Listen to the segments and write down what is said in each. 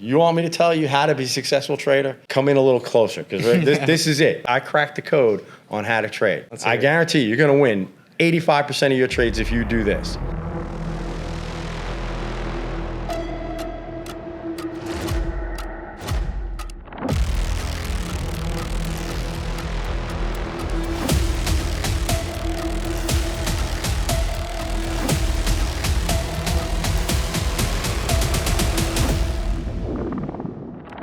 You want me to tell you how to be a successful trader? Come in a little closer, because this is it. I cracked the code on how to trade. I guarantee you're going to win 85% of your trades if you do this.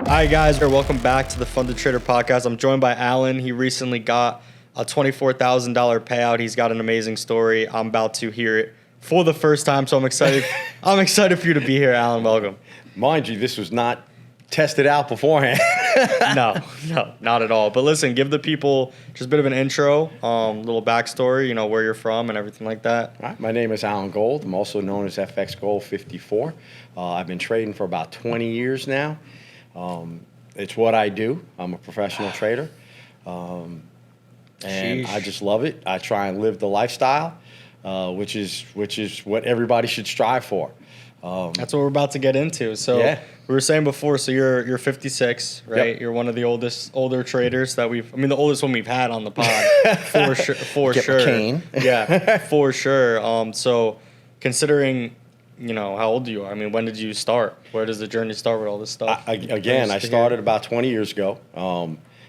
Hi guys, welcome back to the Fun to Trader podcast. I'm joined by Alan. He recently got a $24,000 payout. He's got an amazing story. I'm about to hear it for the first time, so I'm excited. I'm excited for you to be here, Alan. Welcome. Mind you, this was not tested out beforehand. No, not at all. But listen, give the people just a bit of an intro, little backstory, where you're from and everything like that. All right, my name is Alan Gold. I'm also known as FX Gold 54. I've been trading for about 20 years now. It's what I do. I'm a professional trader, and I just love it. I try and live the lifestyle, which is what everybody should strive for. That's what we're about to get into. So yeah. We were saying before, so you're 56, right? Yep. You're one of the older traders that the oldest one we've had on the pod, for Get sure. Cane. Yeah, for sure. So considering, how old you are, when did you start? Where does the journey start with all this stuff? I started about 20 years ago,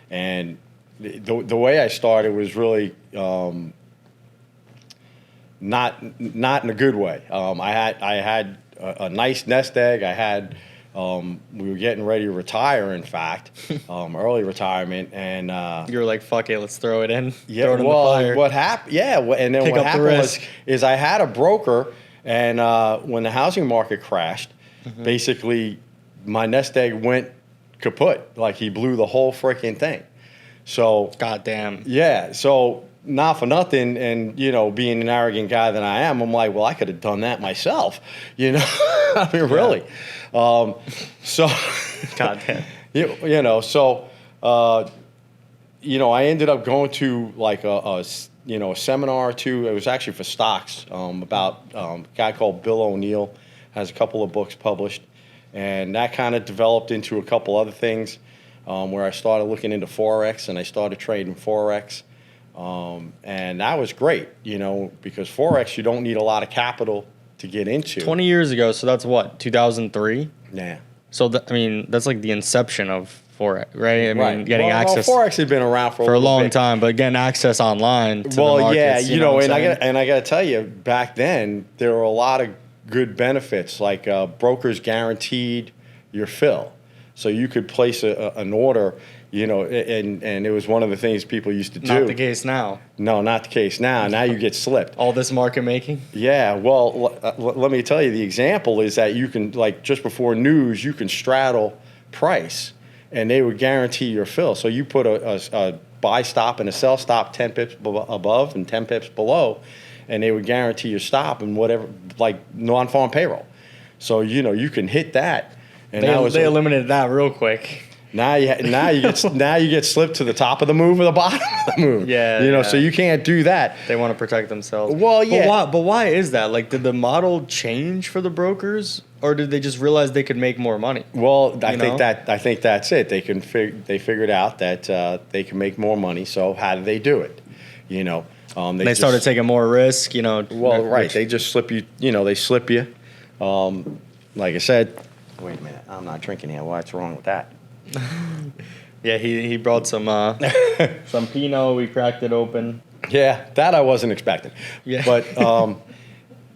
and the way I started was really not in a good way. I had a nice nest egg. We were getting ready to retire, in fact, early retirement, and you were like, "Fuck it, let's throw it in." Yeah, throw it in the fire. What happened? Yeah, and then what happened is I had a broker, and when the housing market crashed, basically my nest egg went kaput. Like, he blew the whole freaking thing. So goddamn. Yeah. So not for nothing, and being an arrogant guy that I am, I'm like, well, I could have done that myself. Really. So goddamn. I ended up going to like a seminar or two. It was actually for stocks, about a guy called Bill O'Neill, has a couple of books published, and that kind of developed into a couple other things, where I started looking into Forex, and I started trading Forex, and that was great, because Forex, you don't need a lot of capital to get into. 20 years ago, so that's what, 2003? Yeah. So that's like the inception of Forex, right? Right. Getting access. Forex had been around for a long time, but getting access online to the markets, and I got to tell you, back then there were a lot of good benefits, like brokers guaranteed your fill, so you could place an order, and it was one of the things people used to do. Not the case now. No, not the case now. Now you get slipped. All this market making? Yeah, well, let me tell you, the example is that you can, like, just before news, you can straddle price, and they would guarantee your fill. So you put a buy stop and a sell stop 10 pips above and 10 pips below, and they would guarantee your stop and whatever, like non-farm payroll. So, you can hit that. And they eliminated that real quick. Now you get slipped to the top of the move or the bottom of the move. Yeah. So you can't do that. They want to protect themselves. Well, yeah. But why is that? Like, did the model change for the brokers, or did they just realize they could make more money? Well, I think that's it. They figured out that they can make more money. So how do they do it? They started taking more risk. Well, right. They just slip you. They slip you. Like I said. Wait a minute. I'm not drinking here. What's wrong with that? Yeah, he brought some Pinot. We cracked it open. Yeah, that I wasn't expecting. Yeah, but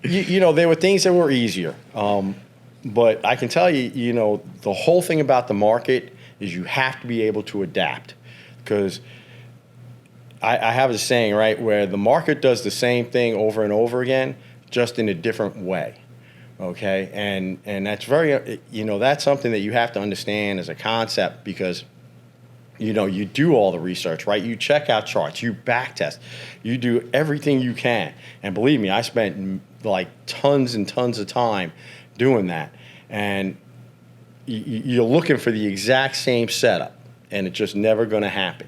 there were things that were easier. But I can tell you, the whole thing about the market is you have to be able to adapt, because I have a saying, right, where the market does the same thing over and over again, just in a different way. Okay, and that's that's something that you have to understand as a concept, because you do all the research, right? You check out charts, you back test, you do everything you can, and believe me, I spent like tons and tons of time doing that, and you're looking for the exact same setup, and it's just never going to happen,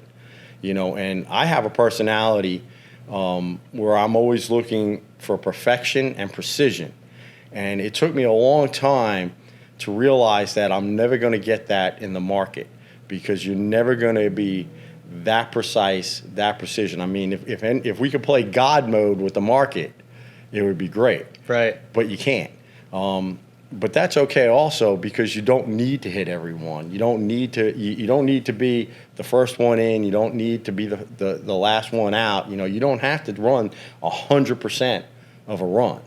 And I have a personality where I'm always looking for perfection and precision. And it took me a long time to realize that I'm never going to get that in the market, because you're never going to be that precise, that precision. I mean, if we could play God mode with the market, it would be great. Right. But you can't. But that's okay also, because you don't need to hit everyone. You don't need to. You don't need to be the first one in. You don't need to be the last one out. You don't have to run 100% of a run.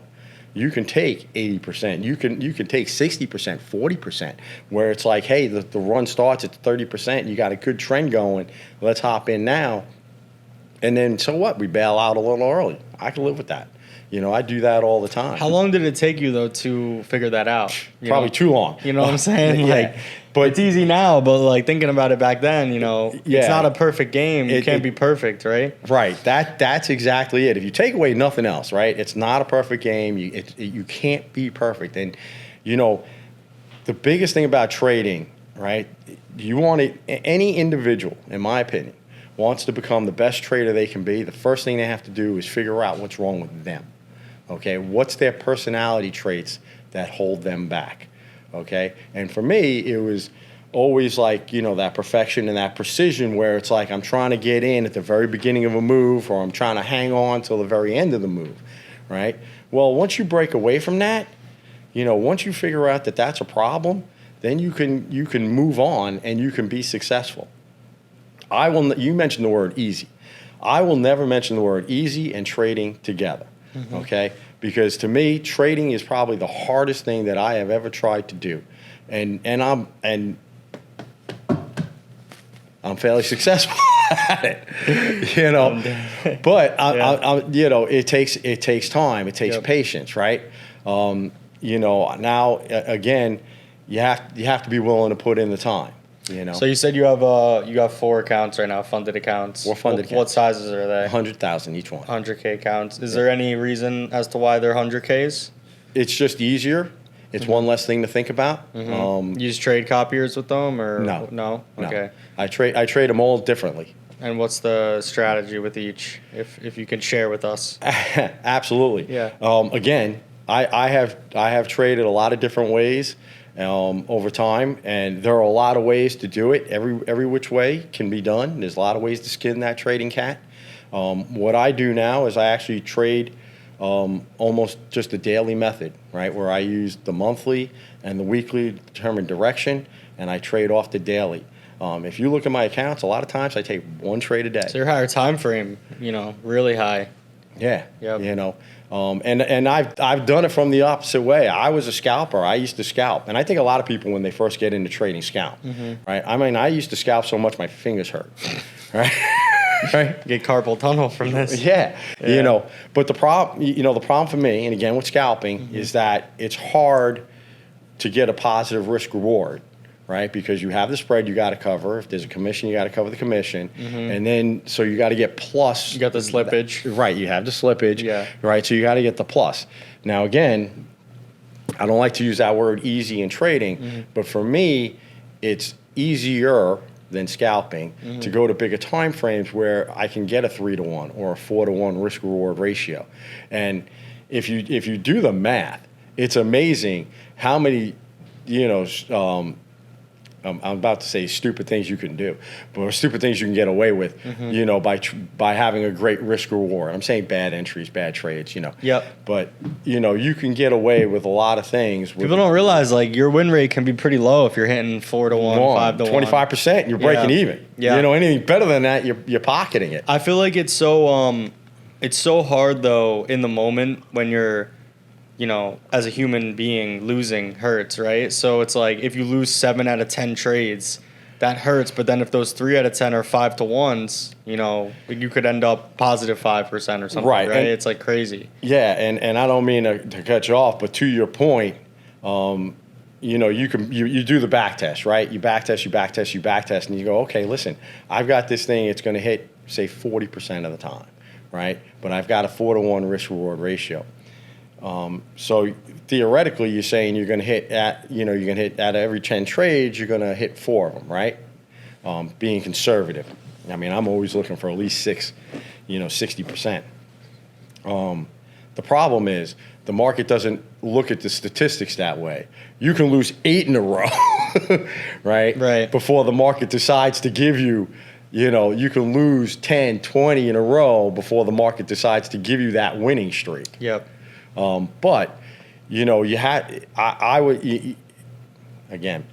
You can take 80%. You can take 60%, 40%, where it's like, hey, the run starts at 30%. You got a good trend going. Let's hop in now. And then so what? We bail out a little early. I can live with that. I do that all the time. How long did it take you though to figure that out? Probably too long. You know what I'm saying? Yeah. Like, but it's easy now, but like thinking about it back then, it's not a perfect game. It can't be perfect, right? Right. That's exactly it. If you take away nothing else, right? It's not a perfect game. You can't be perfect. And the biggest thing about trading, right? Any individual, in my opinion, wants to become the best trader they can be. The first thing they have to do is figure out what's wrong with them. Okay, what's their personality traits that hold them back? Okay, and for me, it was always like, that perfection and that precision, where it's like I'm trying to get in at the very beginning of a move, or I'm trying to hang on till the very end of the move, right? Well, once you break away from that, once you figure out that that's a problem, then you can move on and you can be successful. You mentioned the word easy. I will never mention the word easy and trading together. Mm-hmm. Okay? Because to me, trading is probably the hardest thing that I have ever tried to do. And I'm fairly successful at it. But it takes time, it takes patience, right? Now again, you have to be willing to put in the time. So you said you have 4 accounts right now, funded accounts. 4 funded accounts. What sizes are they? 100,000 each one. 100K accounts. Is there any reason as to why they're 100Ks? It's just easier. It's one less thing to think about. You use trade copiers with them, or no? Okay. I trade them all differently. And what's the strategy with each, if you can share with us? Absolutely. Yeah. Again, I have traded a lot of different ways over time, and there are a lot of ways to do it. Every which way can be done. There's a lot of ways to skin that trading cat. What I do now is I actually trade almost just a daily method, right, where I use the monthly and the weekly to determine direction, and I trade off the daily. If you look at my accounts, a lot of times I take 1 trade a day. So your higher time frame, really high. Yeah. Yep. And I've done it from the opposite way. I was a scalper. I used to scalp, and I think a lot of people when they first get into trading scalp, right? I mean, I used to scalp so much my fingers hurt, right? Right? Get carpal tunnel from this. Yeah. But the problem for me, and again with scalping, is that it's hard to get a positive risk reward. Right, because you have the spread you got to cover. If there's a commission, you got to cover the commission, and then so you got to get plus. You got the slippage. Right, you have the slippage. Yeah. Right, so you got to get the plus. Now again, I don't like to use that word easy in trading, but for me, it's easier than scalping to go to bigger time frames where I can get a 3-to-1 or a 4-to-1 risk reward ratio. And if you do the math, it's amazing how many I'm about to say stupid things you can do, but stupid things you can get away with, by having a great risk reward. I'm saying bad entries, bad trades, Yep. But, you can get away with a lot of things. People don't realize, like, your win rate can be pretty low if you're hitting 4-to-1, 5-to-1. 25%, you're breaking even. Yeah. Anything better than that, you're pocketing it. I feel like it's so hard, though, in the moment when you're, as a human being, losing hurts, right? So it's like if you lose 7 out of 10 trades, that hurts. But then if those 3 out of 10 are 5-to-1s, you could end up positive 5% or something, right? It's like crazy. Yeah, and I don't mean to cut you off, but to your point, you do the back test, right? You back test, and you go, okay, listen, I've got this thing, it's going to hit, say, 40% of the time, right? But I've got a 4-to-1 risk reward ratio. So theoretically, you're saying you're going to hit at every 10 trades, you're going to hit 4 of them, right? Being conservative. I mean, I'm always looking for at least 60%. The problem is the market doesn't look at the statistics that way. You can lose 8 in a row, right? Right. Before the market decides to give you, you can lose 10, 20 in a row before the market decides to give you that winning streak. Yep. But, I would, again,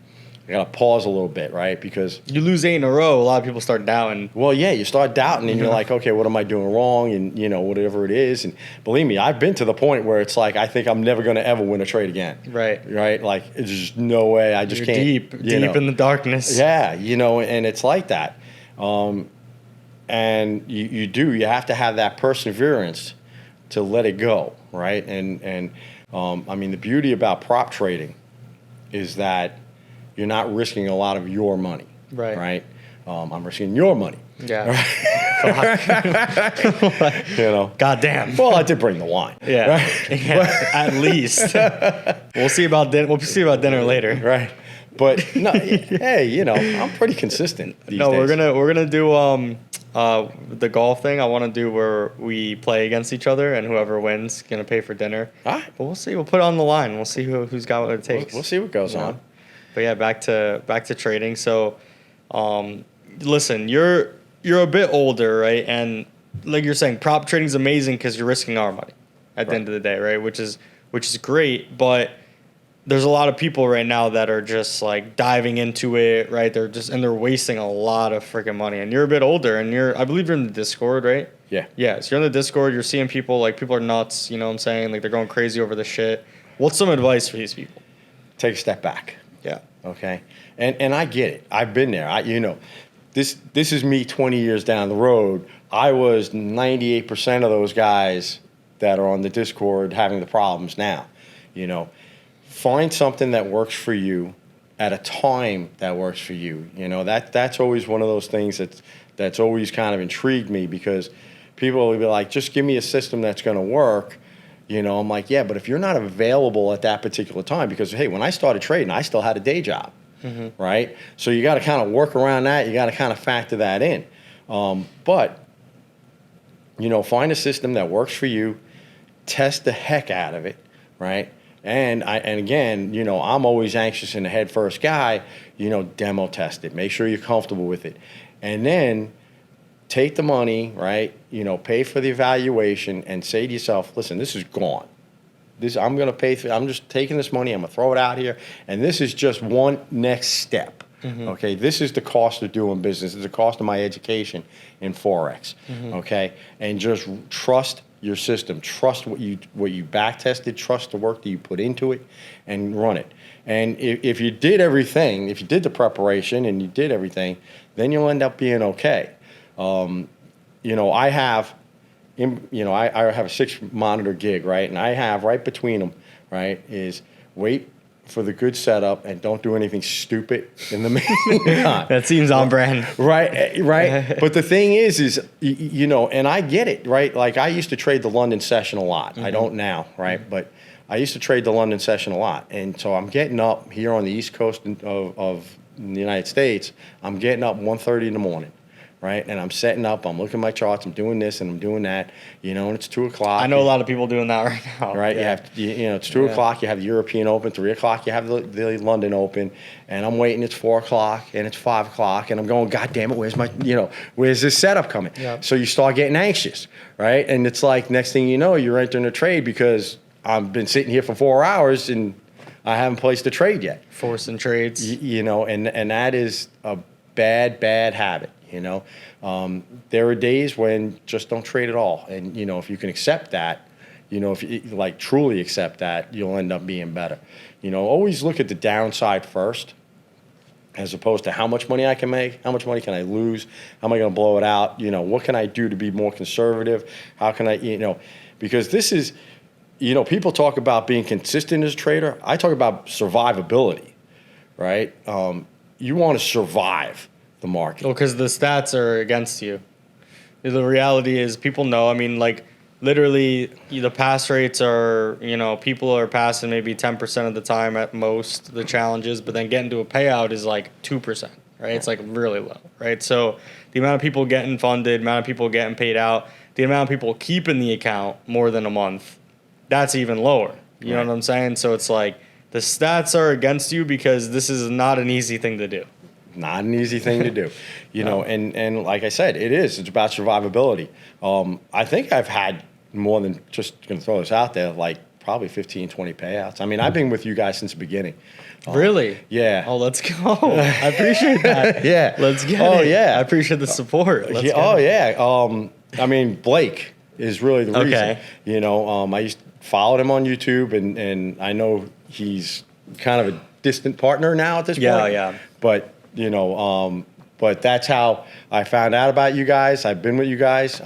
I got to pause a little bit, right? Because you lose 8 in a row, a lot of people start doubting. well, yeah, you start doubting and you're like, okay, what am I doing wrong? And, whatever it is. And believe me, I've been to the point where it's like, I think I'm never going to ever win a trade again. Right. Right? Like, it's just no way. I just You're can't. deep in the darkness. Yeah, and it's like that. And you have to have that perseverance to let it go, right? And I mean, the beauty about prop trading is that you're not risking a lot of your money, right? I'm risking your money. Yeah. God damn. Well, I did bring the wine. Yeah. Right? Yeah, at least. We'll see about dinner. We'll see about dinner later. Right. But no, hey, I'm pretty consistent these days. We're gonna do the golf thing. I want to do where we play against each other and whoever wins gonna pay for dinner. All right. But we'll see. We'll put it on the line. We'll see who's got what it takes. We'll see what goes on. But yeah, back to trading. So, listen, you're a bit older, right? And like you're saying, prop trading is amazing because you're risking our money at the end of the day, right? Which is great, but there's a lot of people right now that are just like diving into it, right? They're wasting a lot of freaking money. And you're a bit older, and I believe you're in the Discord, right? Yeah. Yeah. So you're in the Discord. You're seeing people people are nuts. You know what I'm saying? Like they're going crazy over this shit. What's some advice for these people? Take a step back. Yeah. Okay. And I get it. I've been there. This is me 20 years down the road. I was 98% of those guys that are on the Discord having the problems now. Find something that works for you at a time that works for you. That's always one of those things that's always kind of intrigued me, because people will be like, just give me a system that's going to work. I'm like, yeah, but if you're not available at that particular time, because, hey, when I started trading, I still had a day job, right? So you got to kind of work around that. You got to kind of factor that in. But, find a system that works for you, test the heck out of it, right? And again, I'm always anxious and a head first guy, demo test it, make sure you're comfortable with it. And then take the money, right? Pay for the evaluation and say to yourself, listen, this is gone. I'm going to pay for, I'm just taking this money, I'm going to throw it out here. And this is just one next step. Okay. This is the cost of doing business. It's the cost of my education in Forex. Okay. And just trust your system. Trust what you back tested, trust the work that you put into it, and run it. And if you did everything, if you did the preparation and you did everything, then you'll end up being okay. I have a 6-monitor gig, right? And I have right between them, right, is wait for the good setup and don't do anything stupid in the meantime. That seems on brand. Right. But the thing is, and I get it, right? Like I used to trade the London session a lot. I don't now, right? But I used to trade the London session a lot. And so I'm getting up here on the East Coast of the United States. I'm getting up 1:30 in the morning. Right, and I'm setting up. I'm looking at my charts. I'm doing this and I'm doing that. And it's 2:00. I know a lot of people doing that right now. Right, yeah. It's 2:00. You have the European Open. 3:00. You have the London Open, and I'm waiting. It's 4:00 and it's 5:00, and I'm going, God damn it, where's this setup coming? Yep. So you start getting anxious, right? And it's like next thing you know, you're entering a trade because I've been sitting here for 4 hours and I haven't placed a trade yet. Forcing trades. And that is a bad habit. There are days when just don't trade at all. And, if you can accept that, if you truly accept that, you'll end up being better. Always look at the downside first, as opposed to how much money I can make, how much money can I lose, how am I going to blow it out? What can I do to be more conservative? How can I, because this is, people talk about being consistent as a trader. I talk about survivability, right? You want to survive the market. Well, because the stats are against you. The reality is people know. I mean, literally, the pass rates are, people are passing maybe 10% of the time at most, the challenges, but then getting to a payout is 2%, right? It's really low, right? So the amount of people getting funded, amount of people getting paid out, the amount of people keeping the account more than a month that's even lower. You know what I'm saying? So it's like the stats are against you because this is not an easy thing to do. Not an easy thing to do, you know, and like I said, it's about survivability. I think I've had more than, just going to throw this out there, like probably 15, 20 payouts. I mean, I've been with you guys since the beginning. Really? Yeah. Oh, let's go. I appreciate that. Yeah. Let's get it. Oh, yeah. I appreciate the support. Let's Yeah, get oh, it. yeah. I mean, Blake is really the reason. Okay. You know, I used to follow him on YouTube, and I know he's kind of a distant partner now at this point. Yeah. But, you know, but that's how I found out about you guys. I've been with you guys.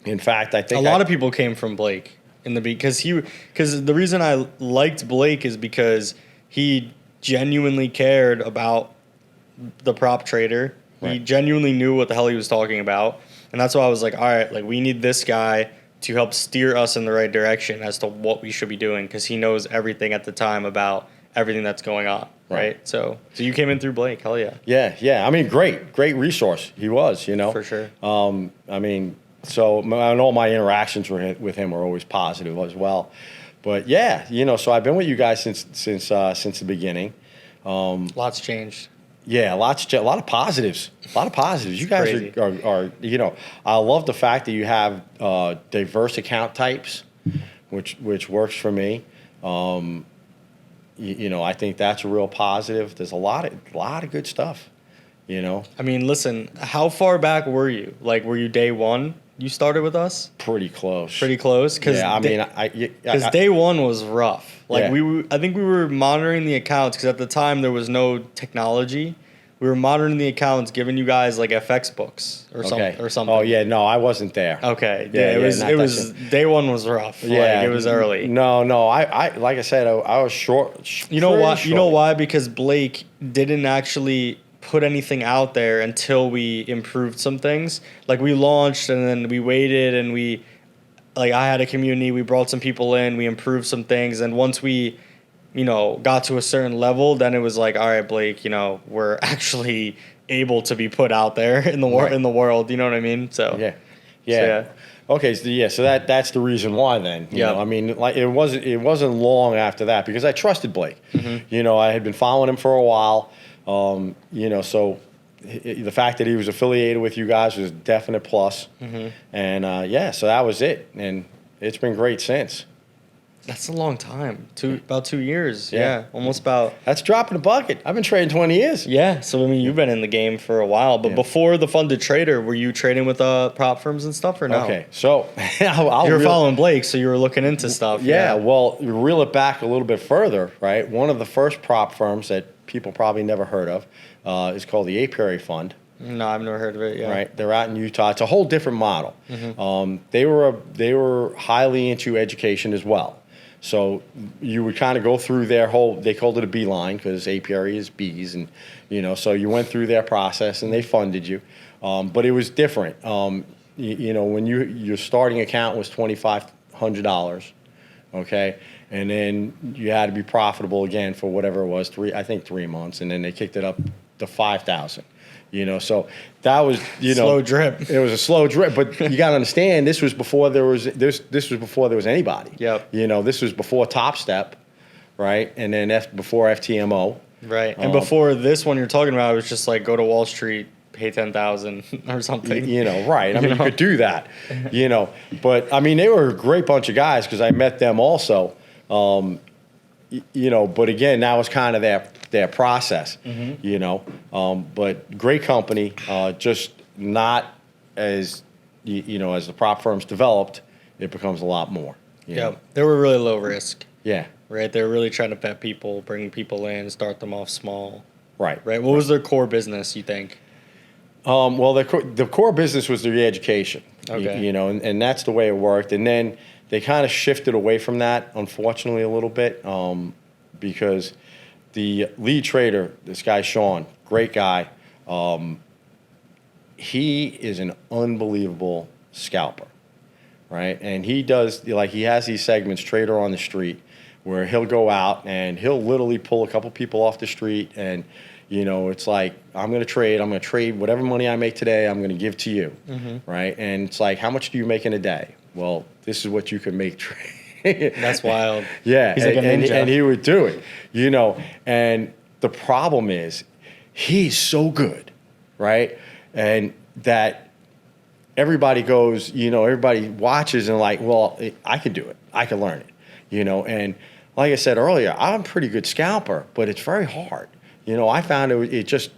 In fact, I think a lot of people came from Blake in the because the reason I liked Blake is because he genuinely cared about the prop trader. He Right. genuinely knew what the hell he was talking about, and that's why I was like, all right, like we need this guy to help steer us in the right direction as to what we should be doing because he knows everything at the time about everything that's going on. Right. So you came in through Blake. Hell yeah. Yeah. I mean, great resource. He was, you know. For sure. I mean, so and all my interactions with him were always positive as well. But yeah, you know, so I've been with you guys since the beginning. Lots changed. Yeah, a lot of positives. You guys crazy. are you know, I love the fact that you have diverse account types, which works for me. You know, I think that's a real positive. There's a lot of good stuff, you know. I mean, listen, how far back were you? Like, were you day one you started with us? Pretty close. Pretty close? Cause yeah, I mean, because day one was rough. Like, Yeah. I think we were monitoring the accounts because at the time there was no technology. We were monitoring the accounts, giving you guys like FX books or something. Oh yeah, no, I wasn't there. Okay. Yeah, it was day one was rough. Yeah, Like, it was early. No, I like I said, I was short. You know why? pretty You know short. why? Because Blake didn't actually put anything out there until we improved some things. Like we launched and then we waited and I had a community. We brought some people in. We improved some things, and once we, got to a certain level, then it was like, all right, Blake, we're actually able to be put out there in the world. You know what I mean? So Yeah. yeah. Okay, so that's the reason why then. You Yeah. know, I mean, like it wasn't long after that because I trusted Blake. Mm-hmm. You know, I had been following him for a while. So the fact that he was affiliated with you guys was a definite plus. Mm-hmm. And so that was it, and it's been great since. That's a long time. About 2 years. Yeah. Yeah. Almost about. That's dropping the bucket. I've been trading 20 years. Yeah. So, I mean, you've been in the game for a while. But Yeah. before the Funded Trader, were you trading with prop firms and stuff or no? Okay, so You were following Blake, so you were looking into stuff. Yeah, well, you reel it back a little bit further, right? One of the first prop firms that people probably never heard of is called the Apiary Fund. No, I've never heard of it. Yeah. Right, they're out in Utah. It's a whole different model. Mm-hmm. They were highly into education as well. So you would kind of go through their whole. They called it a beeline because apiary is bees, and so you went through their process and they funded you. But it was different. When your starting account was $2,500, okay, and then you had to be profitable again for whatever it was 3 months, and then they kicked it up to 5,000. So that was Slow drip. It was a slow drip, but you got to understand this was before there was anybody. Yep. This was before Top Step, right? And then before FTMO. Right. And before this one you're talking about, it was just like go to Wall Street, pay 10,000 or something. Right. I mean, you could do that. But I mean, they were a great bunch of guys because I met them also. But again, that was kind of their process, but great company, just not as, as the prop firms developed, it becomes a lot more. Yeah, they were really low risk. Yeah. Right, they were really trying to vet people, bring people in, start them off small. Right. Right, what was their core business, you think? Well, the core business was the education, Okay. and that's the way it worked. And then they kind of shifted away from that, unfortunately, a little bit, because the lead trader, this guy Sean, great guy, he is an unbelievable scalper, right? And he has these segments, Trader on the Street, where he'll go out and he'll literally pull a couple people off the street and, it's like, I'm going to trade whatever money I make today, I'm going to give to you, right? And it's like, how much do you make in a day? Well, this is what you can make That's wild. Yeah, He's like a ninja. and he would do it, And the problem is, he's so good, right? And that everybody goes, everybody watches and like, well, I can do it. I can learn it, And like I said earlier, I'm a pretty good scalper, but it's very hard. I found it just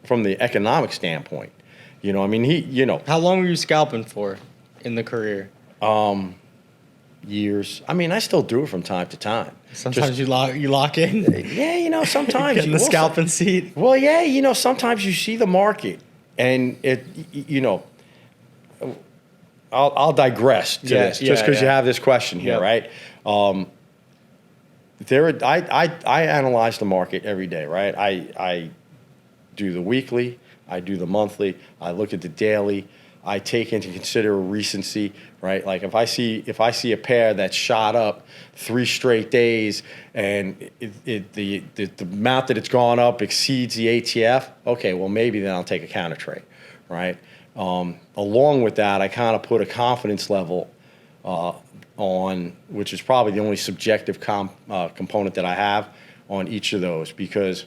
from the economic standpoint. I mean, How long were you scalping for in the career? Years. I mean, I still do it from time to time. Sometimes you lock in. Yeah, sometimes Get in the scalping seat. Well, yeah, sometimes you see the market, and I'll digress to this just because you have this question here, right? I analyze the market every day, right? I do the weekly, I do the monthly, I look at the daily, I take into consider recency, right? Like if I see a pair that's shot up 3 straight days and the amount that it's gone up exceeds the ATF, okay, well maybe then I'll take a counter trade, right? Along with that, I kind of put a confidence level on, which is probably the only subjective component that I have on each of those, because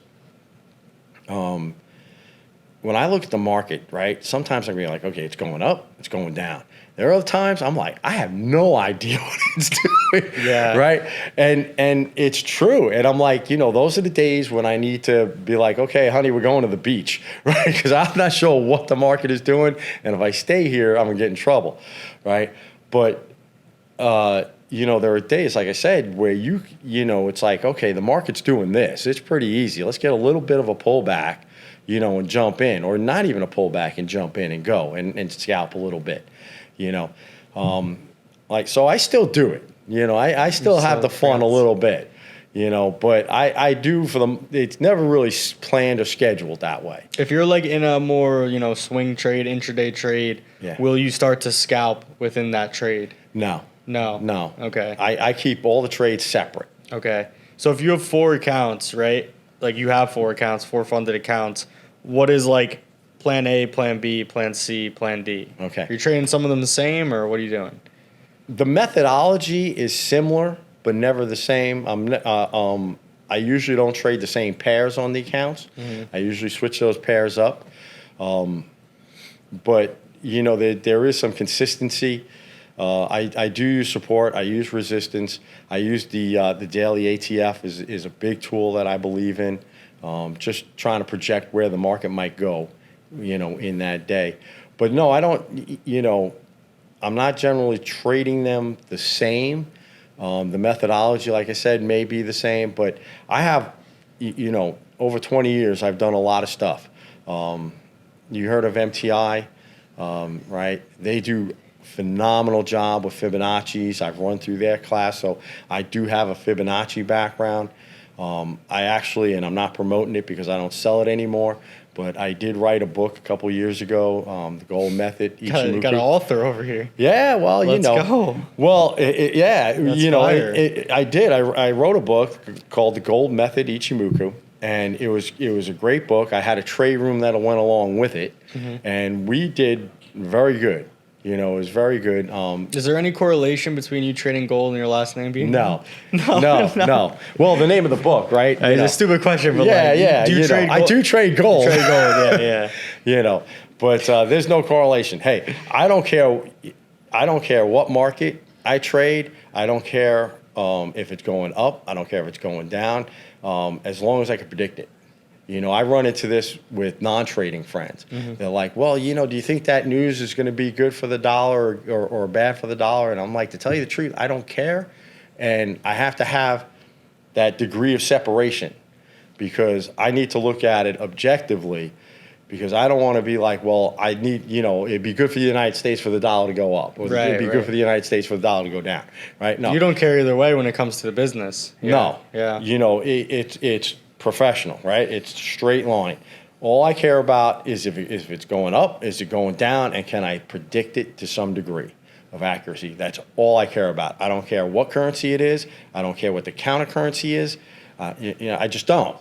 when I look at the market, right, sometimes I'm like, okay, it's going up, it's going down. There are other times I'm like, I have no idea what it's doing, right? And it's true. And I'm like, those are the days when I need to be like, okay, honey, we're going to the beach, right? Because I'm not sure what the market is doing. And if I stay here, I'm going to get in trouble, right? But, there are days, like I said, where it's like, okay, the market's doing this. It's pretty easy. Let's get a little bit of a pullback, and jump in, or not even a pullback and jump in and go and scalp a little bit, so I still do it, I still have the fun a little bit, but I do it's never really planned or scheduled that way. If you're like in a more, swing trade, intraday trade, will you start to scalp within that trade? No. Okay. I keep all the trades separate. Okay. So if you have 4 accounts, right? Like you have 4 accounts, 4 funded accounts. What is like plan A, plan B, plan C, plan D? Okay. Are you trading some of them the same, or what are you doing? The methodology is similar, but never the same. I usually don't trade the same pairs on the accounts. Mm-hmm. I usually switch those pairs up. But there is some consistency. I do use support. I use resistance. I use the daily ATF is a big tool that I believe in. Just trying to project where the market might go, in that day. But no, I don't. I'm not generally trading them the same. The methodology, like I said, may be the same. But I have, over 20 years, I've done a lot of stuff. You heard of MTI, right? They do phenomenal job with Fibonacci's. I've run through their class, so I do have a Fibonacci background. I actually, and I'm not promoting it because I don't sell it anymore, but I did write a book a couple years ago, The Gold Method. Got an author over here. Yeah, well, Let's go. Well, That's I did. I wrote a book called The Gold Method Ichimoku, and it was a great book. I had a trade room that went along with it, and we did very good. It was very good. Is there any correlation between you trading gold and your last name being? No. Well, the name of the book, right? It's a stupid question, but do you trade gold? I do trade gold. Trade gold, yeah. But there's no correlation. Hey, I don't care what market I trade. I don't care if it's going up. I don't care if it's going down. As long as I can predict it. I run into this with non-trading friends. Mm-hmm. They're like, well, do you think that news is going to be good for the dollar or bad for the dollar? And I'm like, to tell you the truth, I don't care. And I have to have that degree of separation because I need to look at it objectively because I don't want to be like, well, I need, it'd be good for the United States for the dollar to go up. Or it'd be good for the United States for the dollar to go down, right? No. You don't care either way when it comes to the business. No. Yeah. It's professional, right? It's straight line. All I care about is if it's going up, is it going down, and can I predict it to some degree of accuracy? That's all I care about. I don't care what currency it is. I don't care what the counter currency is. I just don't,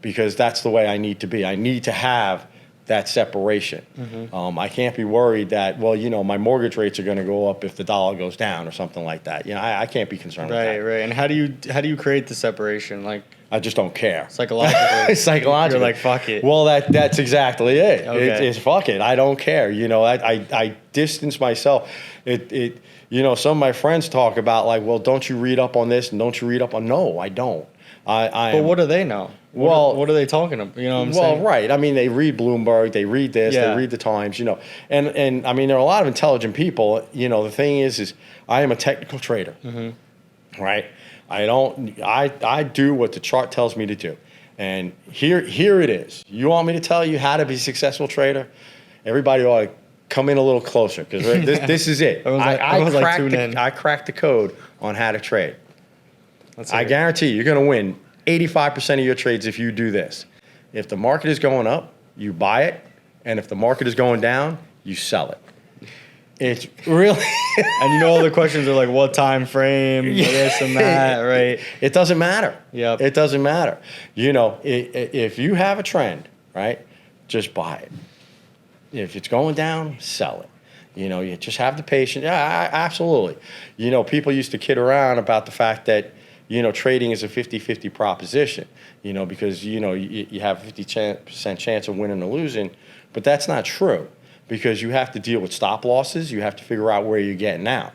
because that's the way I need to be. I need to have that separation. I can't be worried that, well, my mortgage rates are going to go up if the dollar goes down or something like that. I can't be concerned with that. Right. And how do you create the separation? Like, I just don't care. Psychologically. Psychologically. You're like, fuck it. Well, that's exactly it. Okay. It's fuck it. I don't care. I distance myself. Some of my friends talk about like, well, don't you read up on this and don't you read up on? No, I don't. But what do they know? What are they talking about? You know what I'm saying? Well, right. I mean, they read Bloomberg, they read this, they read the Times, and I mean, there are a lot of intelligent people. The thing is I am a technical trader, right? I do what the chart tells me to do. And here it is. You want me to tell you how to be a successful trader? Everybody ought to come in a little closer because this is it. I cracked the code on how to trade. I guarantee you're going to win 85% of your trades if you do this. If the market is going up, you buy it. And if the market is going down, you sell it. It's really... And all the questions are like, what time frame, this and that, right? It doesn't matter. Yep. It doesn't matter. If you have a trend, right, just buy it. If it's going down, sell it. You just have the patience. Yeah, absolutely. People used to kid around about the fact that, trading is a 50-50 proposition, because, you have a 50% chance of winning or losing. But that's not true. Because you have to deal with stop losses. You have to figure out where you're getting out,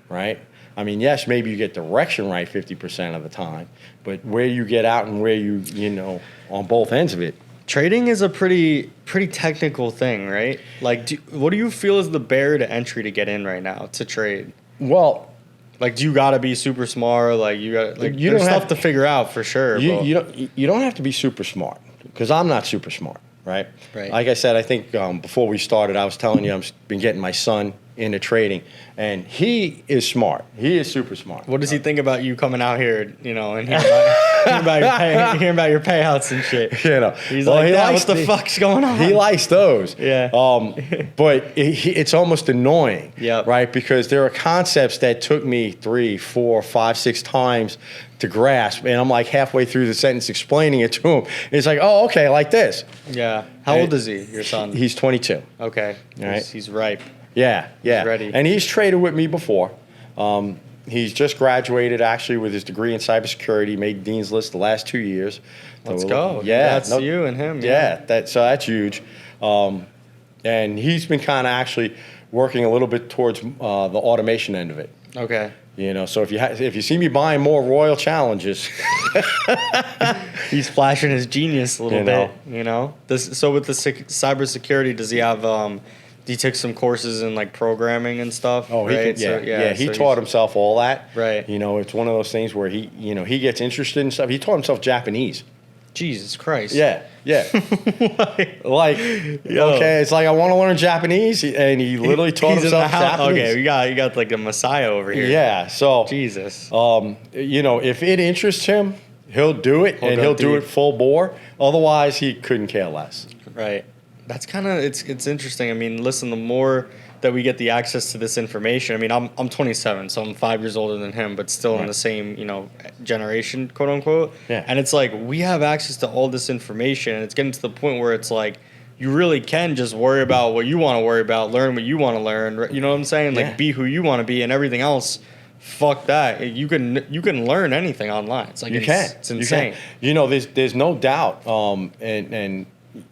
right? I mean, yes, maybe you get direction right 50% of the time, but where you get out and where you on both ends of it. Trading is a pretty technical thing, right? Like, what do you feel is the barrier to entry to get in right now to trade? Well, like, do you got to be super smart? Like, there's stuff to figure out for sure. You don't have to be super smart because I'm not super smart. Right. Like I said, I think before we started, I was telling you I've been getting my son into trading, and he is smart. He is super smart. What does he think about you coming out here, and hearing about your payouts and shit? He's like, what the fuck's going on? He likes those. Yeah. But it's almost annoying. Yep. Right. Because there are concepts that took me 3, 4, 5, 6 times to grasp, and I'm like halfway through the sentence explaining it to him. It's like, oh, okay, like this. Yeah. How old is he, your son? He's 22. Okay. All right. He's ripe. Yeah. He's ready. And he's traded with me before. He's just graduated actually with his degree in cybersecurity, made Dean's List the last 2 years. Let's go. Yeah. That's you and him. Yeah. That's huge. And he's been kind of actually working a little bit towards the automation end of it. Okay. So if you see me buying more Royal Challenges, he's flashing his genius a little bit. So with the cybersecurity, does he have? He took some courses in like programming and stuff. Oh, right? He taught himself all that. Right. It's one of those things where he gets interested in stuff. He taught himself Japanese. Jesus Christ. Yeah. Okay, it's like I want to learn Japanese, and he literally taught himself Japanese. Okay, you got like a messiah over here. Yeah. So Jesus. If it interests him, he'll do it, and he'll do it full bore. Otherwise, he couldn't care less. Right. That's kind of it's interesting. I mean, listen, the more that we get the access to this information. I mean, I'm 27, so I'm 5 years older than him, but still in the same, generation, quote unquote. Yeah. And it's like we have access to all this information, and it's getting to the point where it's like you really can just worry about what you want to worry about, learn what you want to learn. You know what I'm saying? Like be who you want to be, and everything else. Fuck that. You can learn anything online. It's like it's insane. There's no doubt.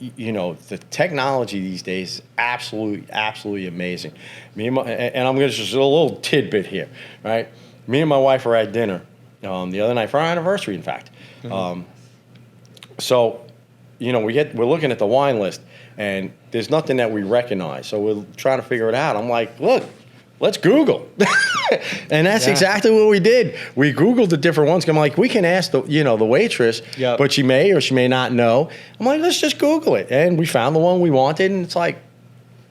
The technology these days is absolutely amazing. And I'm going to just a little tidbit here, right? Me and my wife were at dinner the other night for our anniversary, in fact. Mm-hmm. We're looking at the wine list, and there's nothing that we recognize. So we're trying to figure it out. I'm like, look, let's Google. And that's exactly what we did. We Googled the different ones. I'm like, we can ask the waitress, but she may or she may not know. I'm like, let's just Google it. And we found the one we wanted, and it's like.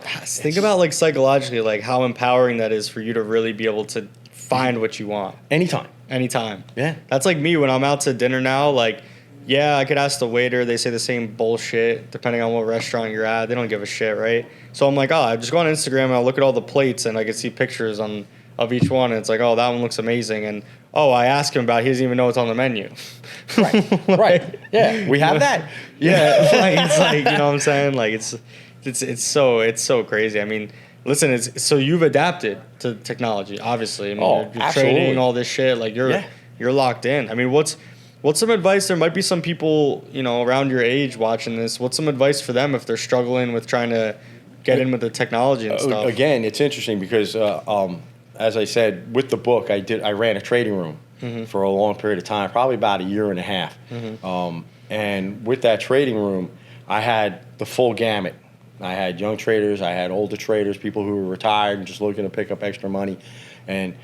Think about like psychologically, like how empowering that is for you to really be able to find what you want. Anytime. Yeah. That's like me when I'm out to dinner now, like, yeah, I could ask the waiter. They say the same bullshit depending on what restaurant you're at. They don't give a shit, right? So I'm like, I just go on Instagram and I'll look at all the plates and I can see pictures of each one. And it's like, oh, that one looks amazing. And oh, I asked him about it. He doesn't even know what's on the menu. Right. Right. Yeah. We have that. Yeah. Like, it's like, you know what I'm saying? Like it's so crazy. I mean, listen, so you've adapted to technology, obviously. I mean, Oh, you're absolutely. trading all this shit. Like you're locked in. I mean, what's some advice? There might be some people, you know, around your age watching this. What's some advice for them if they're struggling with trying to get in with the technology and stuff? Again, it's interesting because, as I said, with the book, I ran a trading room for a long period of time, probably about a year and a half. And with that trading room, I had the full gamut. I had young traders, I had older traders, people who were retired and just looking to pick up extra money, and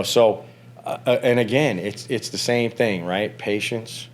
so. And again, it's the same thing, right? Patience,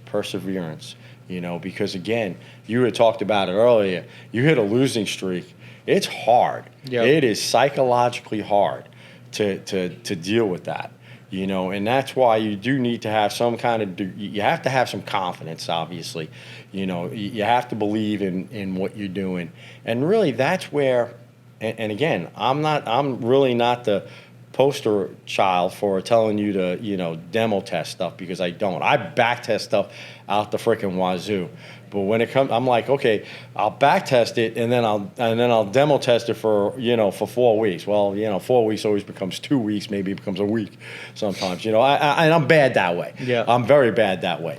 perseverance. Because again, you had talked about it earlier. You hit a losing streak. It's hard. Yep. It is psychologically hard to deal with that. And that's why you do need to have some kind of. You have to have some confidence, obviously. You have to believe in what you're doing, and really that's where. And again, I'm really not the poster child for telling you to demo test stuff, because I don't. I back test stuff out the freaking wazoo. But when it comes, I'm like, okay, I'll back test it and then I'll demo test it for 4 weeks. Well, 4 weeks always becomes 2 weeks, maybe it becomes a week sometimes. And I'm bad that way. Yeah. I'm very bad that way.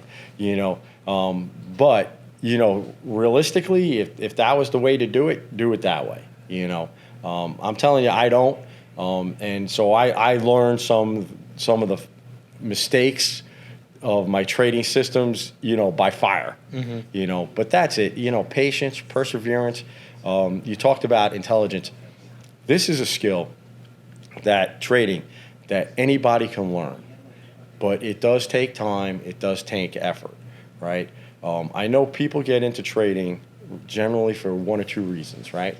But realistically, if that was the way to do it that way. I'm telling you, I don't. And so I learned some of the mistakes of my trading systems, by fire. But that's it. Patience, perseverance. You talked about intelligence. This is a skill that anybody can learn, but it does take time. It does take effort, right? I know people get into trading generally for one or two reasons, right?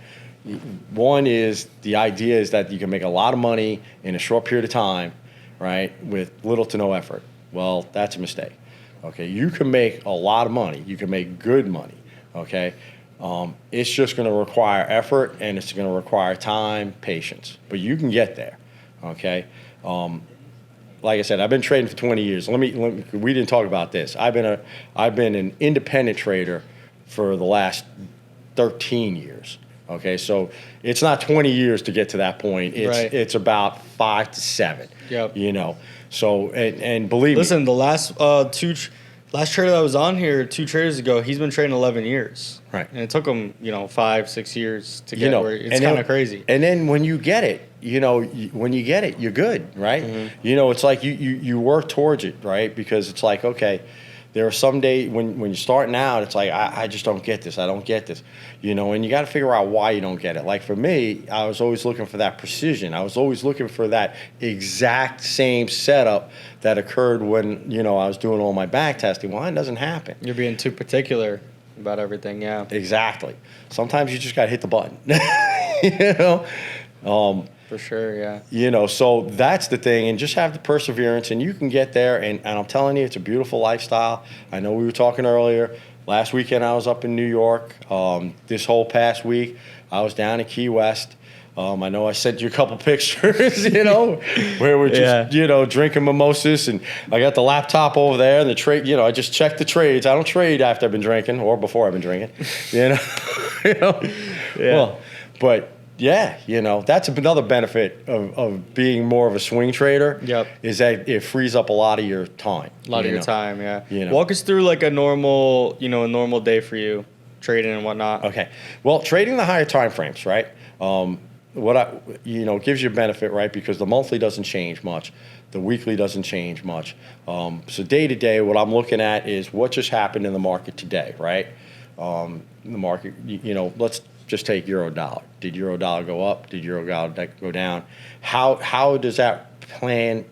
One is the idea is that you can make a lot of money in a short period of time, right, with little to no effort. Well, that's a mistake. Okay, you can make a lot of money. You can make good money. Okay, it's just going to require effort, and it's going to require time, patience. But you can get there. Okay, like I said, I've been trading for 20 years. We didn't talk about this. I've been an independent trader for the last 13 years. Okay, so it's not 20 years to get to that point. It's about 5 to 7. Yep. So and believe me. me. The last last trader that was on here 2 traders ago, he's been trading 11 years. Right. And it took him 5-6 years to get where it's kind of crazy. And then when you get it, you're good, right? It's like you work towards it, right? Because it's like, okay, there are some days when you're starting out, it's like, I just don't get this. I don't get this. And you got to figure out why you don't get it. Like for me, I was always looking for that precision. I was always looking for that exact same setup that occurred when, I was doing all my back testing. Well, it doesn't happen. You're being too particular about everything, yeah. Exactly. Sometimes you just got to hit the button, For sure, yeah. So that's the thing, and just have the perseverance, and you can get there, and I'm telling you, it's a beautiful lifestyle. I know we were talking earlier. Last weekend I was up in New York. This whole past week I was down in Key West. I know I sent you a couple pictures, where we're just, drinking mimosas, and I got the laptop over there, and the trade, I just check the trades. I don't trade after I've been drinking or before I've been drinking, Yeah. Well, but yeah, that's another benefit of being more of a swing trader. Yep. Is that it frees up a lot of your time. A lot of your time, yeah. Walk us through like a normal day for you, trading and whatnot. Okay. Well, trading the higher time frames, right? Gives you a benefit, right? Because the monthly doesn't change much. The weekly doesn't change much. So day to day, what I'm looking at is what just happened in the market today, right? The market, let's just take euro dollar. Did euro dollar go up? Did euro dollar go down? How does that plan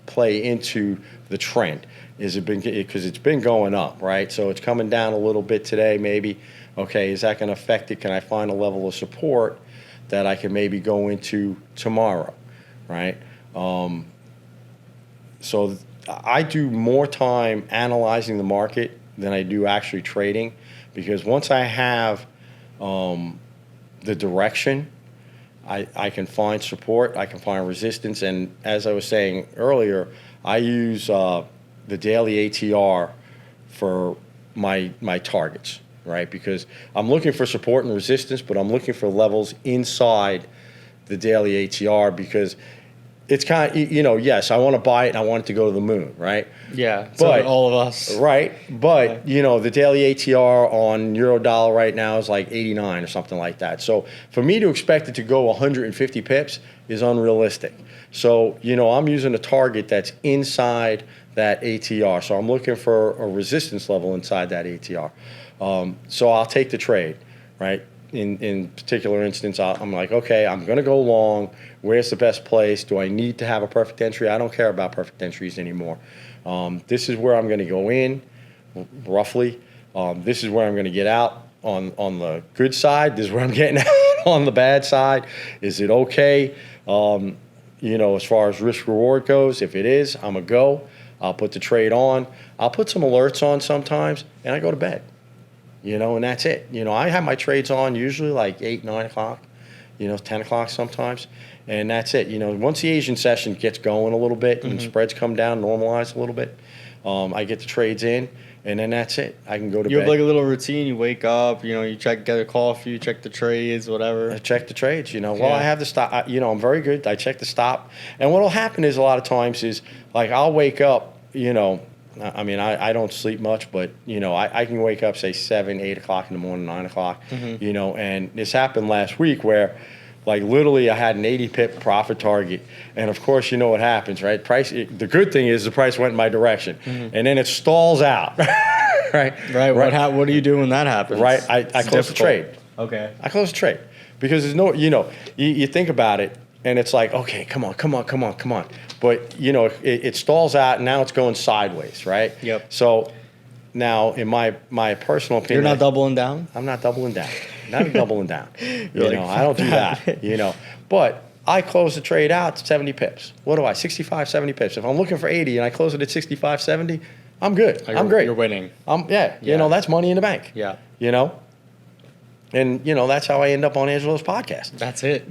play into the trend? Because it's been going up, right? So it's coming down a little bit today, maybe. Okay, is that going to affect it? Can I find a level of support that I can maybe go into tomorrow, right? So I do more time analyzing the market than I do actually trading, because once I have the direction, I can find support, I can find resistance, and as I was saying earlier, I use the daily ATR for my targets, right? Because I'm looking for support and resistance, but I'm looking for levels inside the daily ATR because it's kind of, yes, I want to buy it and I want it to go to the moon, right? Yeah, so but all of us. Right, but the daily ATR on euro dollar right now is like 89 or something like that. So for me to expect it to go 150 pips is unrealistic. So I'm using a target that's inside that ATR. So I'm looking for a resistance level inside that ATR. So I'll take the trade, right? In particular instance, I'm like, okay, I'm going to go long. Where's the best place? Do I need to have a perfect entry? I don't care about perfect entries anymore. This is where I'm going to go in, roughly. This is where I'm going to get out on the good side. This is where I'm getting out on the bad side. Is it okay? As far as risk reward goes, if it is, I'm going to go. I'll put the trade on. I'll put some alerts on sometimes, and I go to bed. And that's it. I have my trades on usually like 8, 9 o'clock, 10 o'clock sometimes, and that's it. Once the Asian session gets going a little bit and spreads come down, normalize a little bit, I get the trades in, and then that's it. I can go to bed. You have like a little routine. You wake up, you get a coffee, you check the trades, whatever. I check the trades, Well, I have the stop. I'm very good. I check the stop, and what will happen is a lot of times is like I'll wake up, I don't sleep much, but I can wake up say 7, 8 o'clock in the morning, 9 o'clock, and this happened last week where like literally I had an 80 pip profit target, and of course what happens, right? The good thing is the price went in my direction, and then it stalls out, right? Right. What do you do when that happens? Right. I close the trade. Okay. I close the trade because there's no, you think about it. And it's like, okay, come on. But, it stalls out, and now it's going sideways, right? Yep. So now, in my personal opinion... You're not doubling down? I'm not doubling down. Not doubling down. I don't do that, But I close the trade out at 70 pips. What do I? 65, 70 pips. If I'm looking for 80 and I close it at 65, 70, I'm good. I'm great. You're winning. That's money in the bank. Yeah. And, that's how I end up on Angelo's podcast. That's it.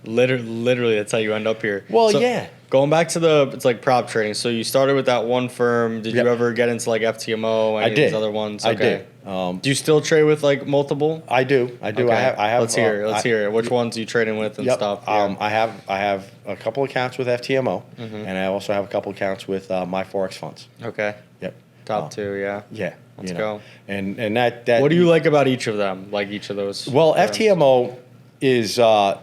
Literally, that's how you end up here. Well, yeah. Going back to it's like prop trading. So you started with that one firm. Did you ever get into like FTMO? Any I of did. These other ones? Okay. I did. Do you still trade with like multiple? I do. Okay. I have. Let's hear it. Which ones are you trading with and stuff? Yeah. I have a couple accounts with FTMO, and I also have a couple accounts with my Forex funds. Okay. Yep. Top two, yeah. Yeah. Let's go. And that. What do you like about each of them? Like each of those? Well, firms? FTMO is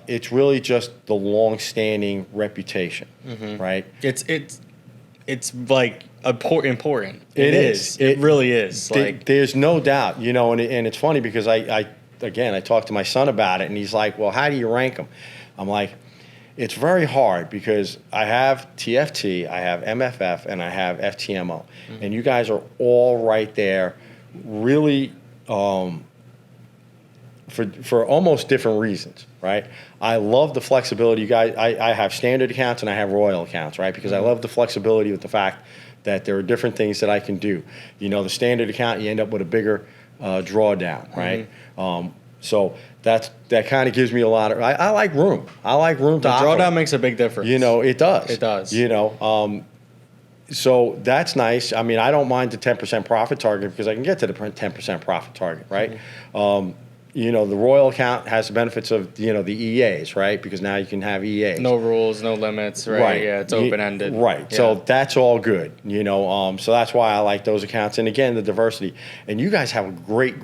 it's really just the long-standing reputation, right? It's like important. It is. It really is. There's no doubt, and it's funny because I talked to my son about it, and he's like, "Well, how do you rank them?" I'm like, it's very hard because I have TFT, I have MFF, and I have FTMO. And you guys are all right there really for almost different reasons, right? I love the flexibility. You guys, I have standard accounts and I have royal accounts, right? Because I love the flexibility with the fact that there are different things that I can do. The standard account, you end up with a bigger drawdown, right? So that kind of gives me a lot of. I like room. I like room to operate. Drawdown makes a big difference. It does. It does. So that's nice. I mean, I don't mind the 10% profit target because I can get to the 10% profit target, right? The Royal account has the benefits of the EAs, right? Because now you can have EAs. No rules, no limits, right? Yeah, it's open ended. Right. Yeah. So that's all good. So that's why I like those accounts. And again, the diversity. And you guys have a great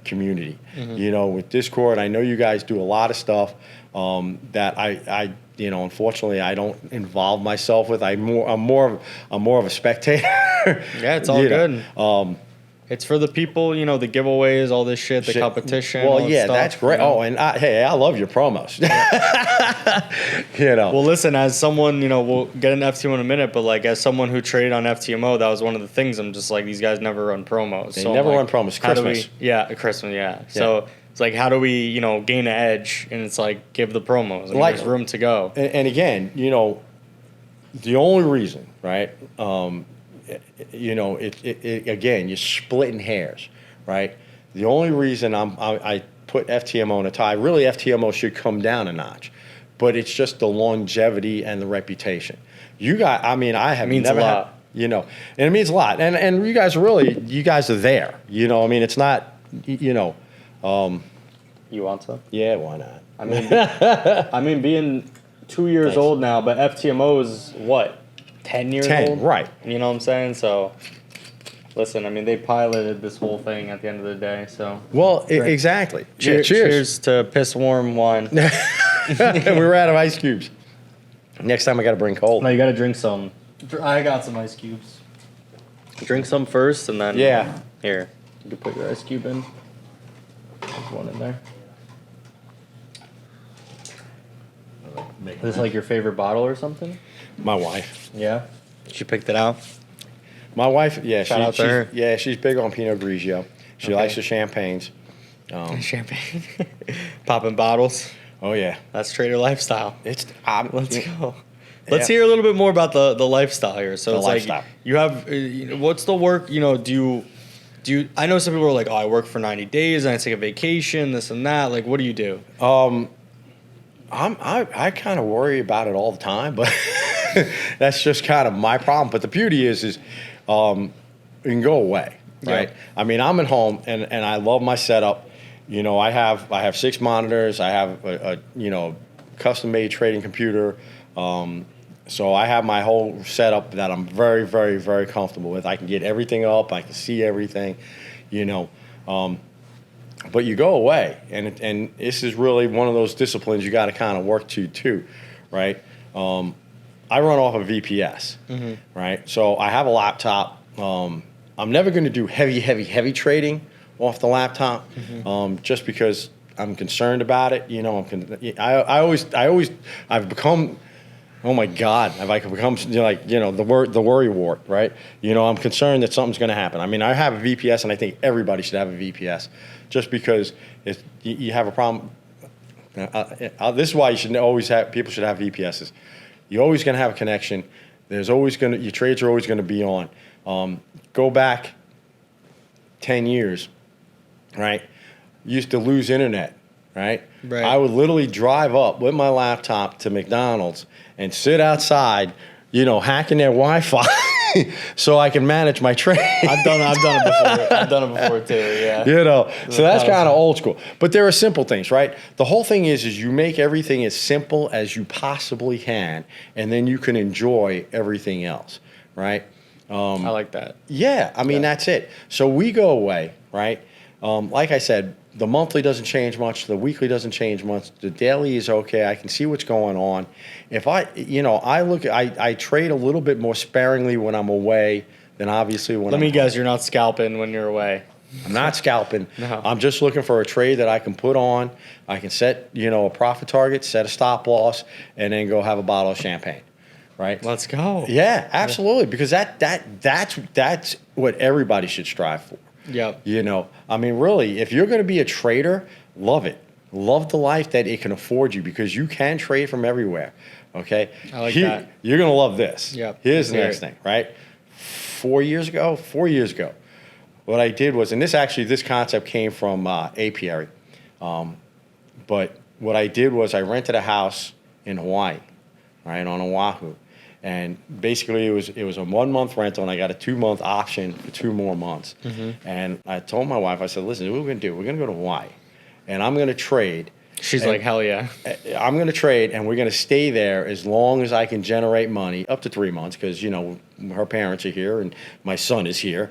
community. With Discord, I know you guys do a lot of stuff that I unfortunately I don't involve myself with. I'm more of a spectator. Yeah, it's all good. It's for the people, the giveaways, all this shit, the competition. Well, yeah, that's great. Oh, and I love your promos. Well, listen, as someone, we'll get an FTMO in a minute, but like as someone who traded on FTMO, that was one of the things. I'm just like, these guys never run promos. They never run promos. Christmas. Christmas, yeah. So it's like, how do we, gain an edge? And it's like, give the promos. There's room to go. And again, the only reason, right? Again, you're splitting hairs, right? The only reason I put FTMO in a tie. Really, FTMO should come down a notch, but it's just the longevity and the reputation. You got, I mean, I have means never a lot. had, you know, and it means a lot. And you guys are there. You know, I mean, it's not, you know. You want some? Yeah, why not? I mean, being 2 years Thanks. old now, but FTMO is what, 10 years 10, old? right. You know what I'm saying? So, listen, I mean, they piloted this whole thing at the end of the day. So, Well, exactly. Cheers. Cheers to piss warm wine. We were out of ice cubes. Next time I got to bring cold. No, you got to drink some. I got some ice cubes. Drink some first, and then Yeah. Here, you can put your ice cube in. There's one in there. Is this like your favorite bottle or something? My wife. Yeah. She picked it out. My wife, yeah, Shout out to her. Yeah, she's big on Pinot Grigio. She Okay. likes the champagnes. Champagne. Popping bottles. Oh yeah, That's trader lifestyle. it's Let's yeah. go. Let's Yeah. hear a little bit more about the lifestyle here. So The it's lifestyle. like you have, what's the work? You know, do you? I know some people are like, oh, I work for 90 days and I take a vacation, this and that. Like, what do you do? I kind of worry about it all the time, but that's just kind of my problem. But the beauty is you can go away, right? Yeah. I mean, I'm at home and I love my setup. You know, I have 6 monitors. I have a custom made trading computer. So I have my whole setup that I'm very, very, very comfortable with. I can get everything up. I can see everything, you know. But you go away, and this is really one of those disciplines you got to kind of work to too, right? I run off of VPS, right? So I have a laptop. I'm never going to do heavy trading off the laptop, just because I'm concerned about it. You know, I've become. Oh my God! Have I become the worry wart, right? You know, I'm concerned that something's going to happen. I mean, I have a VPS, and I think everybody should have a VPS, just because if you have a problem. This is why people should have VPSs. You're always going to have a connection. Your trades are always going to be on. Go back 10 years, right? Used to lose internet, right? Right. I would literally drive up with my laptop to McDonald's and sit outside, hacking their Wi-Fi so I can manage my trade. I've done it before. I've done it before too. Yeah. So that's kind of old school. But there are simple things, right? The whole thing is you make everything as simple as you possibly can, and then you can enjoy everything else, right? I like that. Yeah, I mean, that's it. So we go away, right? Like I said, the monthly doesn't change much. The weekly doesn't change much. The daily is okay. I can see what's going on. If I trade a little bit more sparingly when I'm away than obviously when Let me guess, you're not scalping when you're away. I'm not scalping. No. I'm just looking for a trade that I can put on. I can set, a profit target, set a stop loss, and then go have a bottle of champagne, right? Let's go. Yeah, absolutely. Because that's what everybody should strive for. Yep. I mean, really, if you're going to be a trader, love it. Love the life that it can afford you, because you can trade from everywhere. Okay? I like that. You're going to love this. Yep. Here's the Let's next hear thing, right? 4 years ago, what I did was, and this concept came from Apiary, but what I did was I rented a house in Hawaii, right, on Oahu. And basically, it was a 1 month rental, and I got a 2 month option for 2 more months. And I told my wife, I said, "Listen, what we're going to do? We're going to go to Hawaii, and I'm going to trade." She's like, hell yeah. I'm going to trade, and we're going to stay there as long as I can generate money, up to 3 months, because her parents are here and my son is here.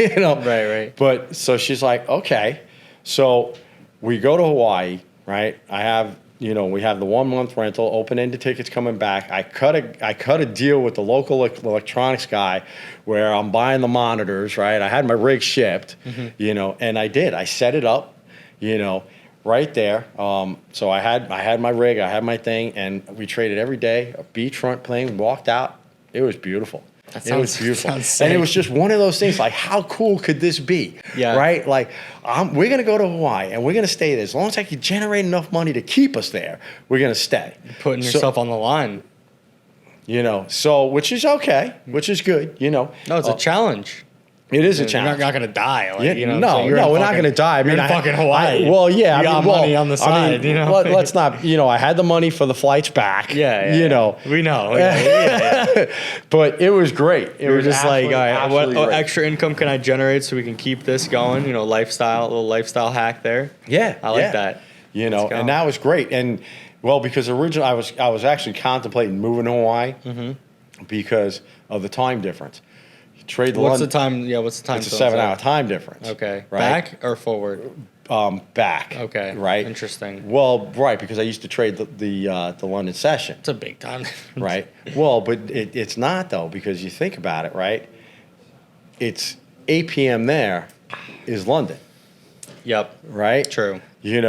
Right. But so she's like, okay. So we go to Hawaii, right? We have the 1 month rental, open-ended tickets coming back. I cut a deal with the local electronics guy where I'm buying the monitors, right? I had my rig shipped, and I did. I set it up, right there. So I had my rig, I had my thing, and we traded every day. A beachfront plane, walked out. It was beautiful. It was beautiful. And it was just one of those things, like, how cool could this be? Yeah. Right? Like, we're going to go to Hawaii, and we're going to stay there. As long as I can generate enough money to keep us there, we're going to stay. Putting yourself on the line. So, which is okay, which is good, No, it's a challenge. It is a You're challenge. not going to die. Like, Yeah, you know what I'm no, saying? we're not going to die. I mean, you're in fucking Hawaii. well, yeah, You got money on the side, you know? Let's not, I had the money for the flights back. Yeah. We know. Yeah. But it was great. It was just like, all right, absolutely what great. extra income can I generate so we can keep this going? You know, little lifestyle hack there. Yeah, I like that. And that was great. And well, because originally I was actually contemplating moving to Hawaii because of the time difference. Trade the What's the time? Yeah, what's the time? It's a 7-hour time difference. Okay. Right? Back or forward? Back. Okay. Right. Interesting. Well, right, because I used to trade the London session. It's a big time. Right. Well, but it's not though, because you think about it, right? It's 8 p.m. there is London. Yep. Right. True. Eight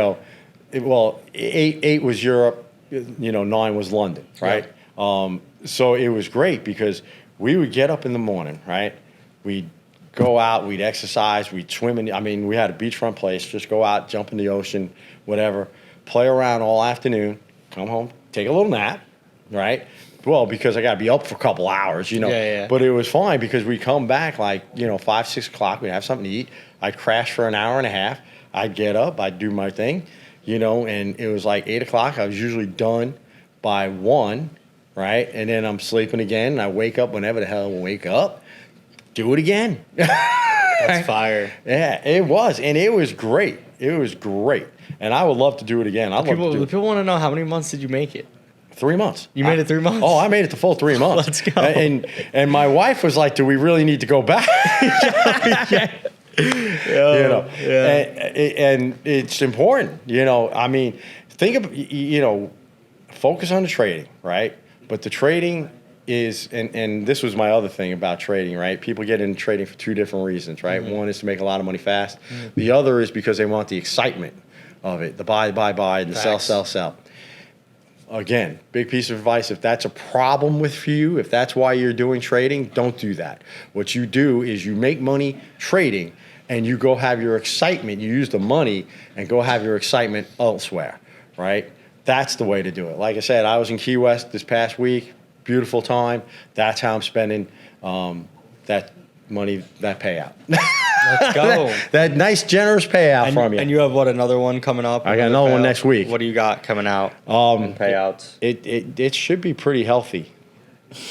was Europe. 9 was London. Right. Yep. So it was great because we would get up in the morning, right? We'd go out, we'd exercise, we'd swim we had a beachfront place, just go out, jump in the ocean, whatever, play around all afternoon, come home, take a little nap, right? Well, because I got to be up for a couple hours, Yeah. But it was fine because we come back 5, 6 o'clock, we'd have something to eat. I'd crash for an hour and a half. I'd get up, I'd do my thing, and it was like 8 o'clock. I was usually done by 1. Right, and then I'm sleeping again. And I wake up whenever the hell I wake up. Do it again. That's fire. Yeah, it was, and it was great. It was great, and I would love to do it again. People want to know, how many months did you make it? 3 months. You made it 3 months? Oh, I made it the full 3 months. Let's go. And my wife was like, "Do we really need to go back?" Yeah. And it's important. Think of focus on the trading, right? But the trading is, and this was my other thing about trading, right? People get into trading for 2 different reasons, right? One is to make a lot of money fast. The other is because they want the excitement of it, the buy, and the sell. Again, big piece of advice. If that's a problem with you, if that's why you're doing trading, don't do that. What you do is you make money trading and you go have your excitement. You use the money and go have your excitement elsewhere, right? That's the way to do it. Like I said, I was in Key West this past week. Beautiful time. That's how I'm spending that money, that payout. Let's go. that nice, generous payout from you. And you have another one coming up? I got another one next week. What do you got coming out in payouts? It should be pretty healthy. I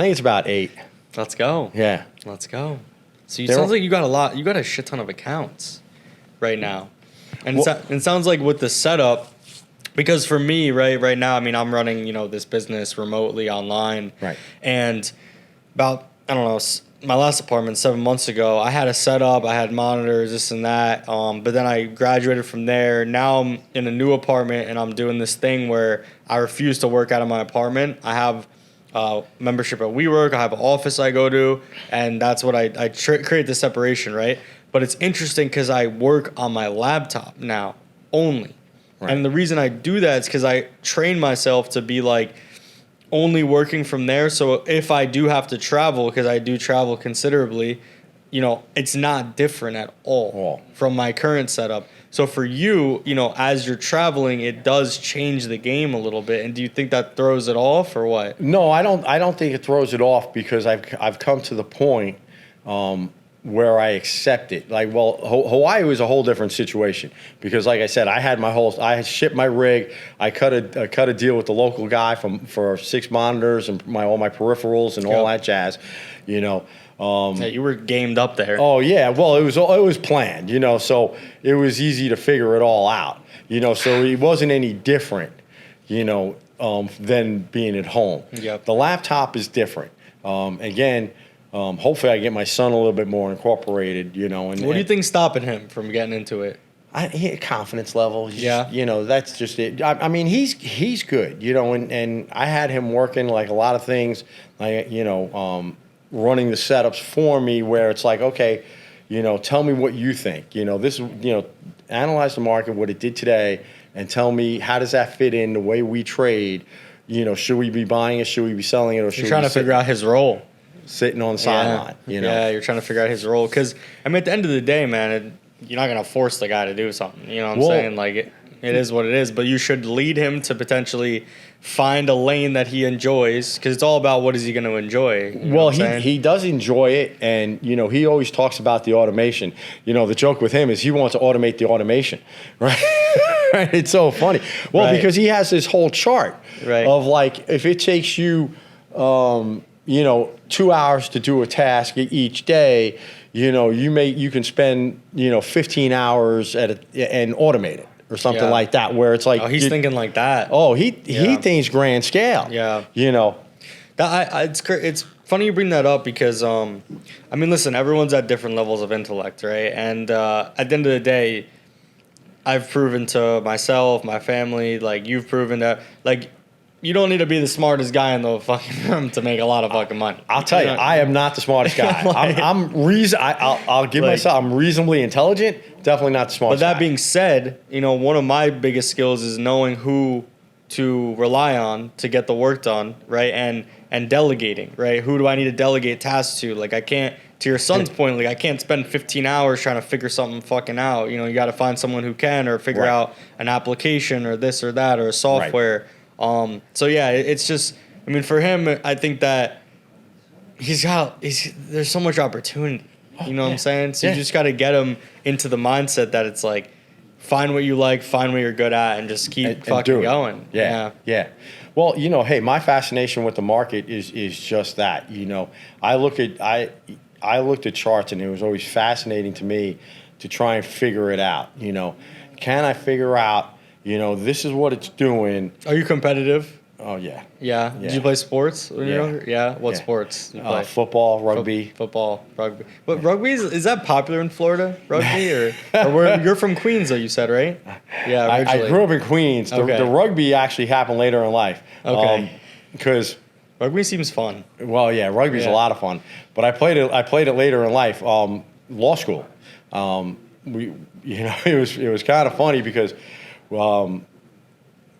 think it's about 8. Let's go. Yeah. Let's go. So it sounds like you got a lot. You got a shit ton of accounts right now. And it sounds like with the setup, because for me, right now, I'm running, this business remotely online. Right. And about, my last apartment 7 months ago, I had a setup, I had monitors, this and that. But then I graduated from there. Now I'm in a new apartment and I'm doing this thing where I refuse to work out of my apartment. I have membership at WeWork. I have an office I go to, and that's what I create the separation, right? But it's interesting because I work on my laptop now only. Right. And the reason I do that is because I train myself to be only working from there. So if I do have to travel, because I do travel considerably, it's not different at all from my current setup. So for you, as you're traveling, it does change the game a little bit. And do you think that throws it off or what? No, I don't think it throws it off because I've come to the point where I accept it. Hawaii was a whole different situation because, like I said, I had shipped my rig. I cut a deal with the local guy for 6 monitors and all my peripherals and all that jazz, Yeah, you were gamed up there. Oh yeah, well it was planned, so it was easy to figure it all out, so it wasn't any different, than being at home. Yep. The laptop is different. Again. Hopefully I get my son a little bit more incorporated, And what do you think's stopping him from getting into it? Confidence level. Yeah. That's just it. He's good, and I had him working a lot of things, running the setups for me where it's like, okay, tell me what you think. This is, analyze the market, what it did today, and tell me how does that fit in the way we trade. Should we be buying it? Should we be selling it? Or should You're trying to figure out his role. Sitting on the sideline, Yeah, you're trying to figure out his role. Because, at the end of the day, man, you're not going to force the guy to do something. You know what I'm saying? It is what it is. But you should lead him to potentially find a lane that he enjoys, because it's all about what is he going to enjoy. You know Well, what I'm saying? he does enjoy it, and he always talks about the automation. The joke with him is he wants to automate the automation, right? Right? It's so funny. Well, Right. because he has this whole chart Right. of like if it takes you, 2 hours to do a task each day, you can spend 15 hours and automate it or something Yeah. like that. Where it's like Oh, he's thinking like that. Oh, he Yeah. thinks grand scale. Yeah. It's funny you bring that up because listen, everyone's at different levels of intellect, right? And at the end of the day, I've proven to myself, my family, like you've proven that, like, you don't need to be the smartest guy in the fucking room to make a lot of fucking money. I'll tell you, I am not the smartest guy. Like- I'll give Like- myself. I'm reasonably intelligent. Definitely not the But smartest. that guy. being said, one of my biggest skills is knowing who to rely on to get the work done, right? And delegating, right? Who do I need to delegate tasks to? Like, I can't, to your son's point, like, I can't spend 15 hours trying to figure something fucking out. You got to find someone who can, or figure Right. out an application or this or that or a software. So yeah, it's just, for him, I think that there's so much opportunity. You know what I'm saying? So you just got to get him into the mindset that it's like, find what you like, find what you're good at, and just keep And fucking do it. going. Yeah. Well, hey, my fascination with the market is just that. I looked at charts, and it was always fascinating to me to try and figure it out. Can I figure out? This is what it's doing. Are you competitive? Oh yeah. Yeah. Did you play sports when you were Yeah. younger? Yeah. What Yeah. sports? You play? Football, rugby. Football, rugby. But rugby is that popular in Florida? Rugby or you're from Queens though? You said, right? Yeah. I Originally. grew up in Queens. Okay. The rugby actually happened later in life. Okay. Because Rugby seems fun. rugby's Yeah. a lot of fun. But I played it later in life. Law school. It was kind of funny because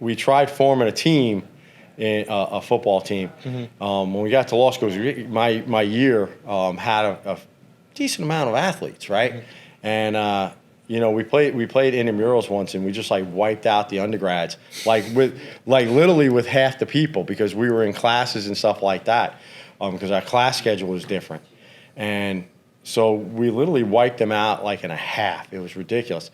we tried forming a team, a football team. Mm-hmm. When we got to law school, my year had a decent amount of athletes, right? Mm-hmm. And we played intramurals once, and we just like wiped out the undergrads, literally with half the people, because we were in classes and stuff like that, because our class schedule was different, and so we literally wiped them out like in a half. It was ridiculous.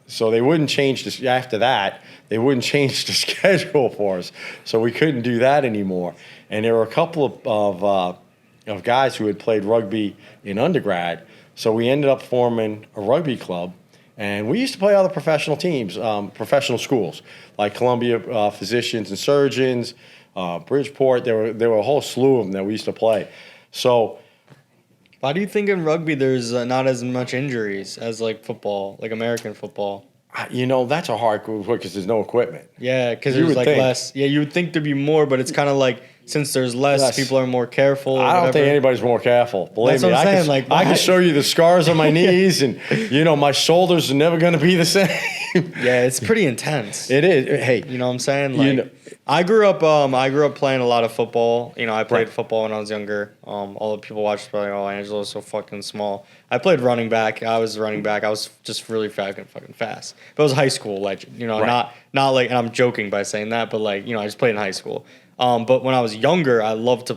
So they wouldn't change this after that. They wouldn't change the schedule for us, so we couldn't do that anymore. And there were a couple of guys who had played rugby in undergrad, so we ended up forming a rugby club. And we used to play other professional teams, professional schools like Columbia Physicians and Surgeons, Bridgeport. There were a whole slew of them that we used to play. So. Why do you think in rugby there's not as much injuries as like football, like American football? That's a hard question because there's no equipment. Yeah, because You there's would like think. less. Yeah, you would think there'd be more, but it's kind of like since there's less, people are more careful. Or I don't think whatever. anybody's more careful. Believe That's me, what I'm I saying, can, like, I can why? show you the scars on my knees, and my shoulders are never going to be the same. Yeah, it's pretty intense. It is. Hey, You know what I'm saying? Like, I grew up playing a lot of football. I played football when I was younger. All the people watched probably, oh, Angelo's so fucking small. I played running back. I was running back. I was just really fucking fast. But I was a high school legend. Right. Not like, and I'm joking by saying that, but like, I just played in high school. But when I was younger,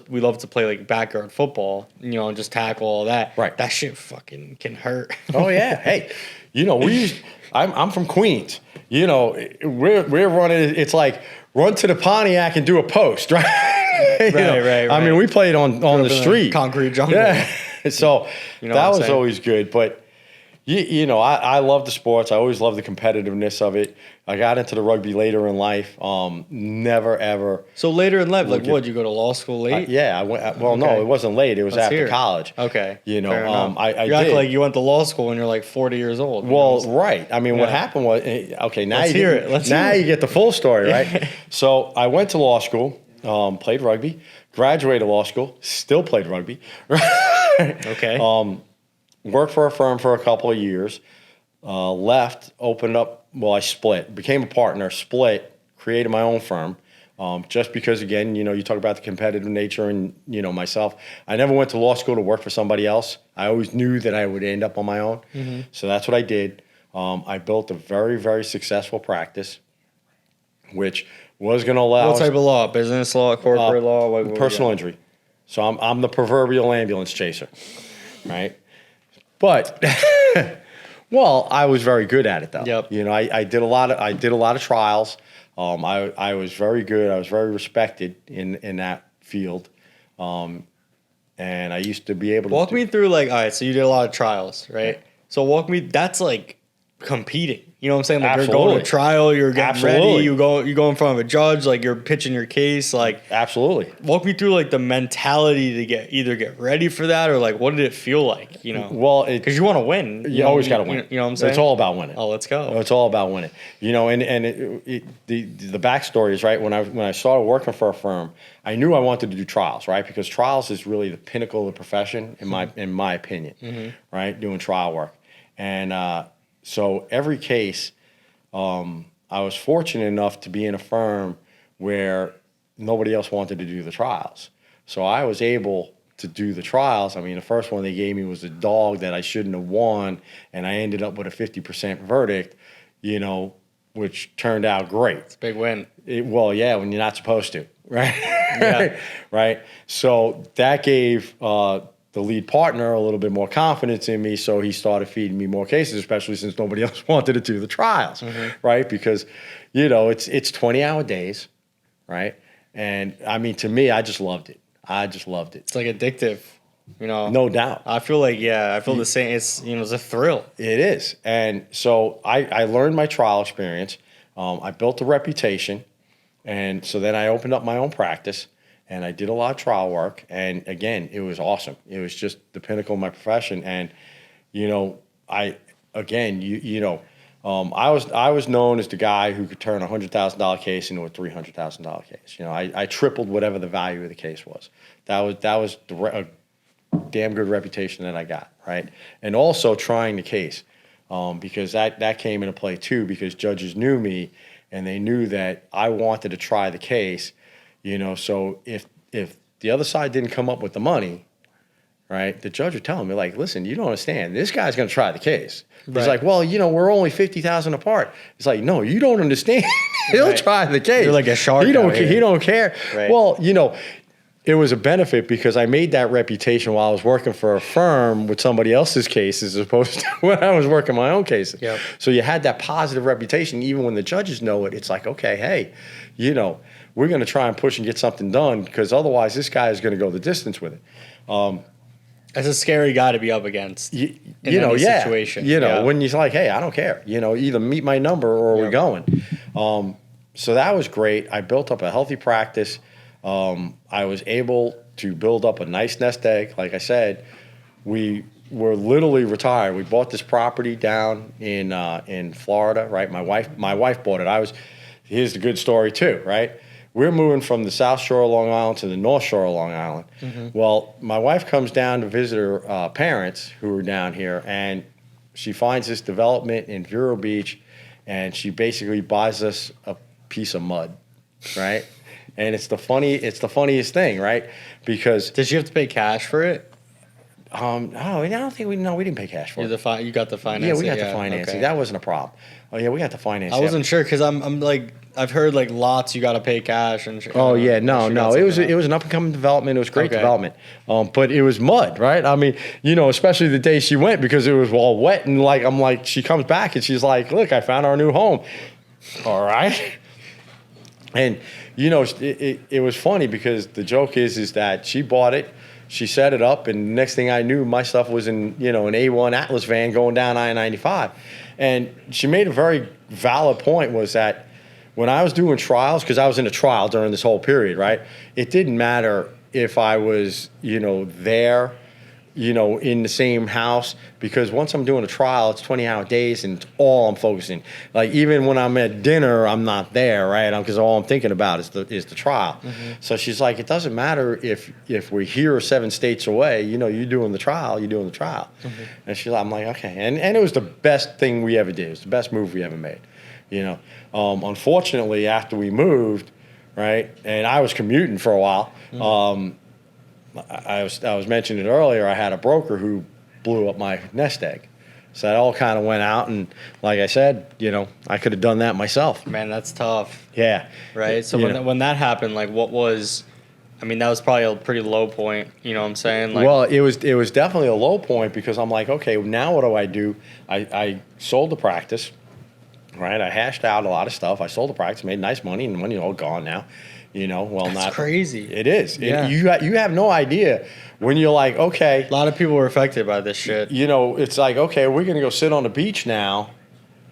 we loved to play like backyard football, and just tackle all that. Right. That shit fucking can hurt. oh yeah. Hey, I'm from Queens. We're running. It's like run to the Pontiac and do a post, right? Right. I mean, we played on the street, Concrete jungle. Yeah. So You know that what I'm was saying? always good. But I love the sports. I always love the competitiveness of it. I got into the rugby later in life. Never ever. So later in life, like, Look at- what, you go to law school late? Yeah, I went. Well, Okay. no, it wasn't late. It was Let's hear after it. college. Okay. Fair enough. I you act did. like you went to law school when you're like 40 years old. Well, right. I mean, what Yeah. happened was, okay, now Let's you hear get, it. Let's now hear it. you get the full story, right? So I went to law school, played rugby, graduated law school, still played rugby. Okay. Worked for a firm for a couple of years, left, opened up. Well, I split, became a partner, split, created my own firm. Just because, again, you talk about the competitive nature and, myself. I never went to law school to work for somebody else. I always knew that I would end up on my own. Mm-hmm. So that's what I did. I built a very, very successful practice, which was going to allow What type of law? Business law, corporate law? What personal injury. So I'm the proverbial ambulance chaser, right? But well, I was very good at it though. Yep. You know, I did a lot of trials. I was very good. I was very respected in that field. And I used to be able to walk me through, like, all right, so you did a lot of trials, right? Yeah. So walk me, that's like competing. You know what I'm saying? Like Absolutely. you're going to trial, you're getting Absolutely. ready, you go in front of a judge, like you're pitching your case, like Absolutely. walk me through like the mentality to either get ready for that or like what did it feel like, you know? Well, Because you want to win. You always got to win. You know what I'm saying? It's all about winning. Oh, let's go. It's all about winning. You know, the backstory is, right, when I started working for a firm, I knew I wanted to do trials, right? Because trials is really the pinnacle of the profession in my opinion, right? Doing trial work. And so every case, I was fortunate enough to be in a firm where nobody else wanted to do the trials. So I was able to do the trials. I mean, the first one they gave me was a dog that I shouldn't have won, and I ended up with a 50% verdict, you know, which turned out great. It's a big win. Well, yeah, when you're not supposed to, right? Yeah. Right? So that gave the lead partner a little bit more confidence in me, so he started feeding me more cases, especially since nobody else wanted to do the trials, right? Because, you know, it's 20-hour days, right? And, I mean, to me, I just loved it. I just loved it. It's like addictive, you know? No doubt. I feel like, I feel the same. It's, you know, it's a thrill. It is. And so I learned my trial experience. I built a reputation. And so then I opened up my own practice and I did a lot of trial work. And again, it was awesome. It was just the pinnacle of my profession. And, you know, I was known as the guy who could turn a $100,000 case into a $300,000 case. You know, I tripled whatever the value of the case was. That was a damn good reputation that I got, right? And also trying the case, because that came into play too, because judges knew me and they knew that I wanted to try the case, you know. So if the other side didn't come up with the money, right, the judge would tell me, like, listen, you don't understand. This guy's going to try the case. Right. He's like, well, you know, we're only $50,000 apart. It's like, no, you don't understand. He'll try the case. You're like a shark. He don't care. Right. Well, you know, it was a benefit because I made that reputation while I was working for a firm with somebody else's cases as opposed to when I was working my own cases. Yep. So you had that positive reputation. Even when the judges know it, it's like, okay, hey, you know, we're going to try and push and get something done because otherwise this guy is going to go the distance with it. That's a scary guy to be up against. You know, yeah. Situation. You know, when you're like, hey, I don't care. You know, either meet my number or we're going. So that was great. I built up a healthy practice. I was able to build up a nice nest egg. Like I said, we were literally retired. We bought this property down in Florida, right? My wife bought it. Here's the good story too, right? We're moving from the South Shore of Long Island to the North Shore of Long Island. Well, my wife comes down to visit her parents who are down here, and she finds this development in Vero Beach, and she basically buys us a piece of mud, right? And it's the funniest thing, right? Because did you have to pay cash for it? I don't think we didn't pay cash for it. You got the financing. Yeah, we got the financing. Okay. That wasn't a problem. Oh yeah, we got the financing. I wasn't sure because I'm like, I've heard like lots you got to pay cash and. Oh yeah, no. It was an up and coming development. It was great development, but it was mud, right? I mean, you know, especially the day she went because it was all wet and like she comes back and she's like, look, I found our new home. All right, and you know, it was funny because the joke is that she bought it. She set it up, and next thing I knew, my stuff was in, you know, an A1 Atlas van going down I-95. And she made a very valid point was that when I was doing trials, because I was in a trial during this whole period, right? It didn't matter if I was, you know, there, you know, in the same house, because once I'm doing a trial, it's 20-hour days, and it's all I'm focusing. Like even when I'm at dinner, I'm not there, right? Because all I'm thinking about is the trial. So she's like, it doesn't matter if we're here 7 states away, you know, you're doing the trial. And she's like, I'm like, okay. And it was the best thing we ever did. It was the best move we ever made, you know. Unfortunately, after we moved, right, and I was commuting for a while, I was mentioning it earlier. I had a broker who blew up my nest egg, So that all kind of went out, and like I said, I could have done that myself. Man, that's tough. Yeah. Right. So when that happened, like, what was? I mean, that was probably a pretty low point. You know what I'm saying? Like, well, it was definitely a low point because I'm like, okay, now what do I do? I sold the practice, right? I hashed out a lot of stuff. I sold the practice, made nice money, and the money's all gone now. that's crazy. It is. Yeah. You have no idea when you're like, okay. A lot of people were affected by this shit. It's like, okay, we're going to go sit on the beach now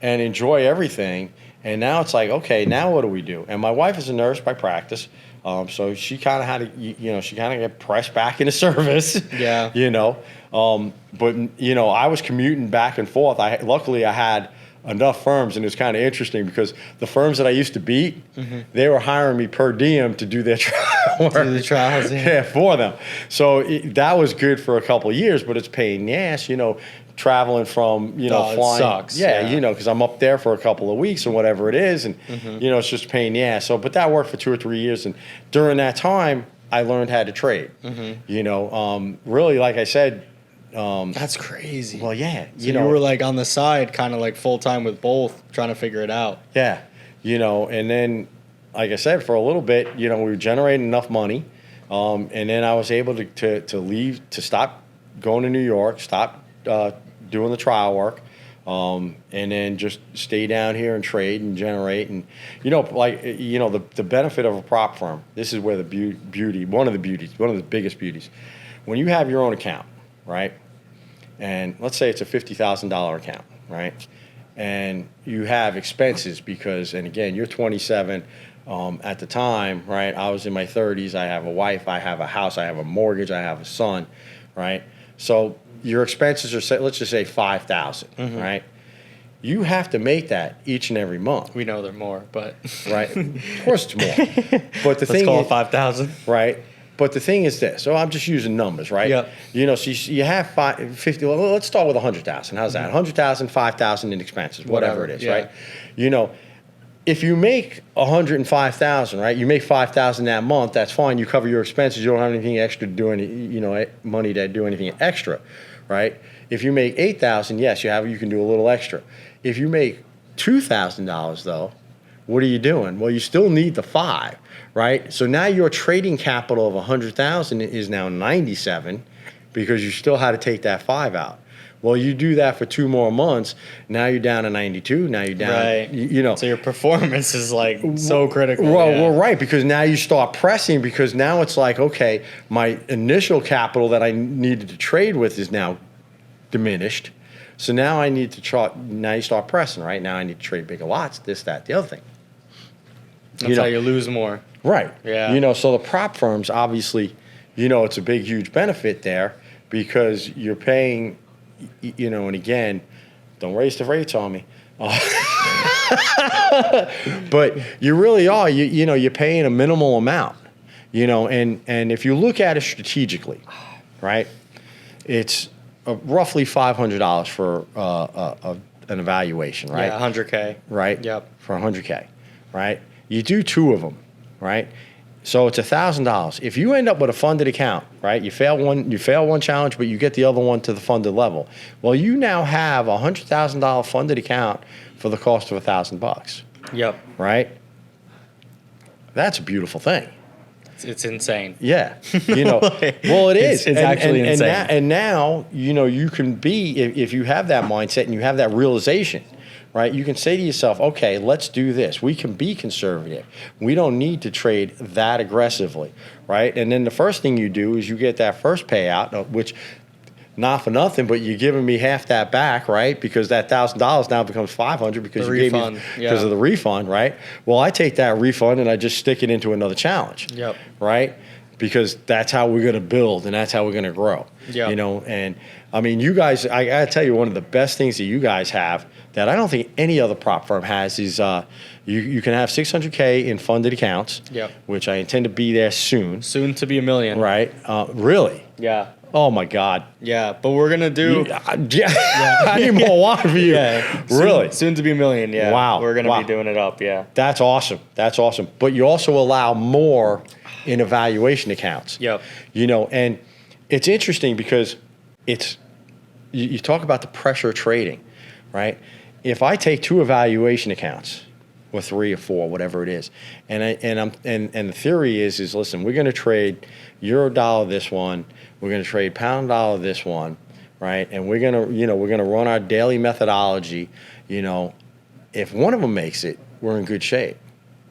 and enjoy everything. And now it's like, okay, now what do we do? And my wife is a nurse by practice. So she kind of had to, she kind of get pressed back into service. Yeah. But I was commuting back and forth. Luckily I had enough firms, and it was kind of interesting because the firms that I used to beat, they were hiring me per diem to do their trial work. Do the trials, yeah, for them. So that was good for a couple of years, but it's pain in the ass, traveling from, flying. It sucks. Yeah, because I'm up there for a couple of weeks or whatever it is, and, it's just a pain in the ass. So, but that worked for 2 or 3 years, and during that time, I learned how to trade. Really, like I said, that's crazy. well, yeah. So you were like on the side, kind of like full time with both, trying to figure it out. Yeah. And then, like I said, for a little bit, we were generating enough money. And then I was able to leave, to stop going to New York, stop doing the trial work, and then just stay down here and trade and generate. And, the benefit of a prop firm, this is where the beauty, one of the biggest beauties. When you have your own account, right? And let's say it's a $50,000 account, right? And you have expenses because, and again, you're 27. At the time, right, I was in my 30s. I have a wife. I have a house. I have a mortgage. I have a son, right? So your expenses are, let's just say $5,000, right? You have to make that each and every month. We know they're more, but right, of course it's more. But the let's call it 5,000, right? But the thing is this. So I'm just using numbers, right? Yep. So you have 50. Well, let's start with 100,000. How's that? 100,000, 5,000 in expenses, whatever it is, yeah. right? If you make 105,000, right? You make 5,000 that month. That's fine. You cover your expenses. You don't have anything extra to do money to do anything extra, right? If you make 8,000, yes, you can do a little extra. If you make $2,000 though, what are you doing? Well, you still need the 5, right? So now your trading capital of 100,000 is now 97 because you still had to take that 5 out. Well, you do that for 2 more months. Now you're down to 92. Now you're down. Right. So your performance is like so critical. Well, right, because now you start pressing because now it's like, okay, my initial capital that I needed to trade with is now diminished. So now I need to now you start pressing, right? Now I need to trade bigger lots, this, that, the other thing. That's how you lose more. Right. Yeah. So the prop firms, obviously, it's a big, huge benefit there because you're paying, and again, don't raise the rates on me. But you really are, you're paying a minimal amount, and if you look at it strategically, right, it's roughly $500 for an evaluation, right? Yeah, 100K. Right? Yep. For 100K, right? You do 2 of them, right? So it's $1,000. If you end up with a funded account, right? You fail one challenge, but you get the other one to the funded level. Well, you now have a $100,000 funded account for the cost of $1,000. Yep. Right? That's a beautiful thing. It's insane. Yeah. Well, it is. It's actually insane. And now, you can be, if you have that mindset and you have that realization, right, you can say to yourself, okay, let's do this. We can be conservative. We don't need to trade that aggressively, right? And then the first thing you do is you get that first payout, which, not for nothing, but you're giving me half that back, right? Because that $1,000 now becomes $500 because you gave me because of the refund, right? Well, I take that refund and I just stick it into another challenge, yep, right? Because that's how we're going to build and that's how we're going to grow, yep. And I mean, you guys, I got to tell you, one of the best things that you guys have that I don't think any other prop firm has is you can have $600K in funded accounts, yep, which I intend to be there soon. Soon to be $1 million. Right? Really? Yeah. Oh my God! Yeah, but we're gonna do. I need more water for you. Yeah, really. Soon to be $1 million. Yeah. Wow. We're gonna be doing it up. Yeah. That's awesome. That's awesome. But you also allow more in evaluation accounts. Yep. And it's interesting because it's you talk about the pressure of trading, right? If I take 2 evaluation accounts, or 3 or 4, whatever it is, and the theory is listen, we're going to trade euro dollar this one, we're going to trade pound dollar this one, right? And we're going to run our daily methodology. If one of them makes it, we're in good shape,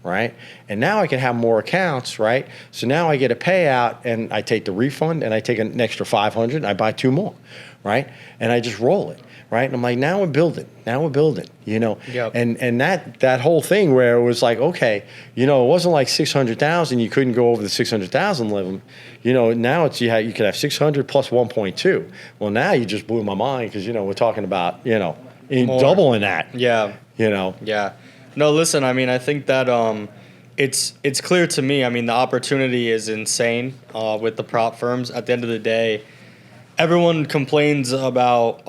right? And now I can have more accounts, right? So now I get a payout, and I take the refund, and I take an extra 500, and I buy 2 more, right? And I just roll it, right? And I'm like, now we're building, Yep. And that whole thing where it was like, okay, it wasn't like 600,000, you couldn't go over the 600,000 level. Now it's you could have 600 plus 1.2. Well, now you just blew my mind because we're talking about doubling that. Yeah. Yeah. No, listen, I mean, I think that it's clear to me. I mean, the opportunity is insane with the prop firms. At the end of the day, everyone complains about,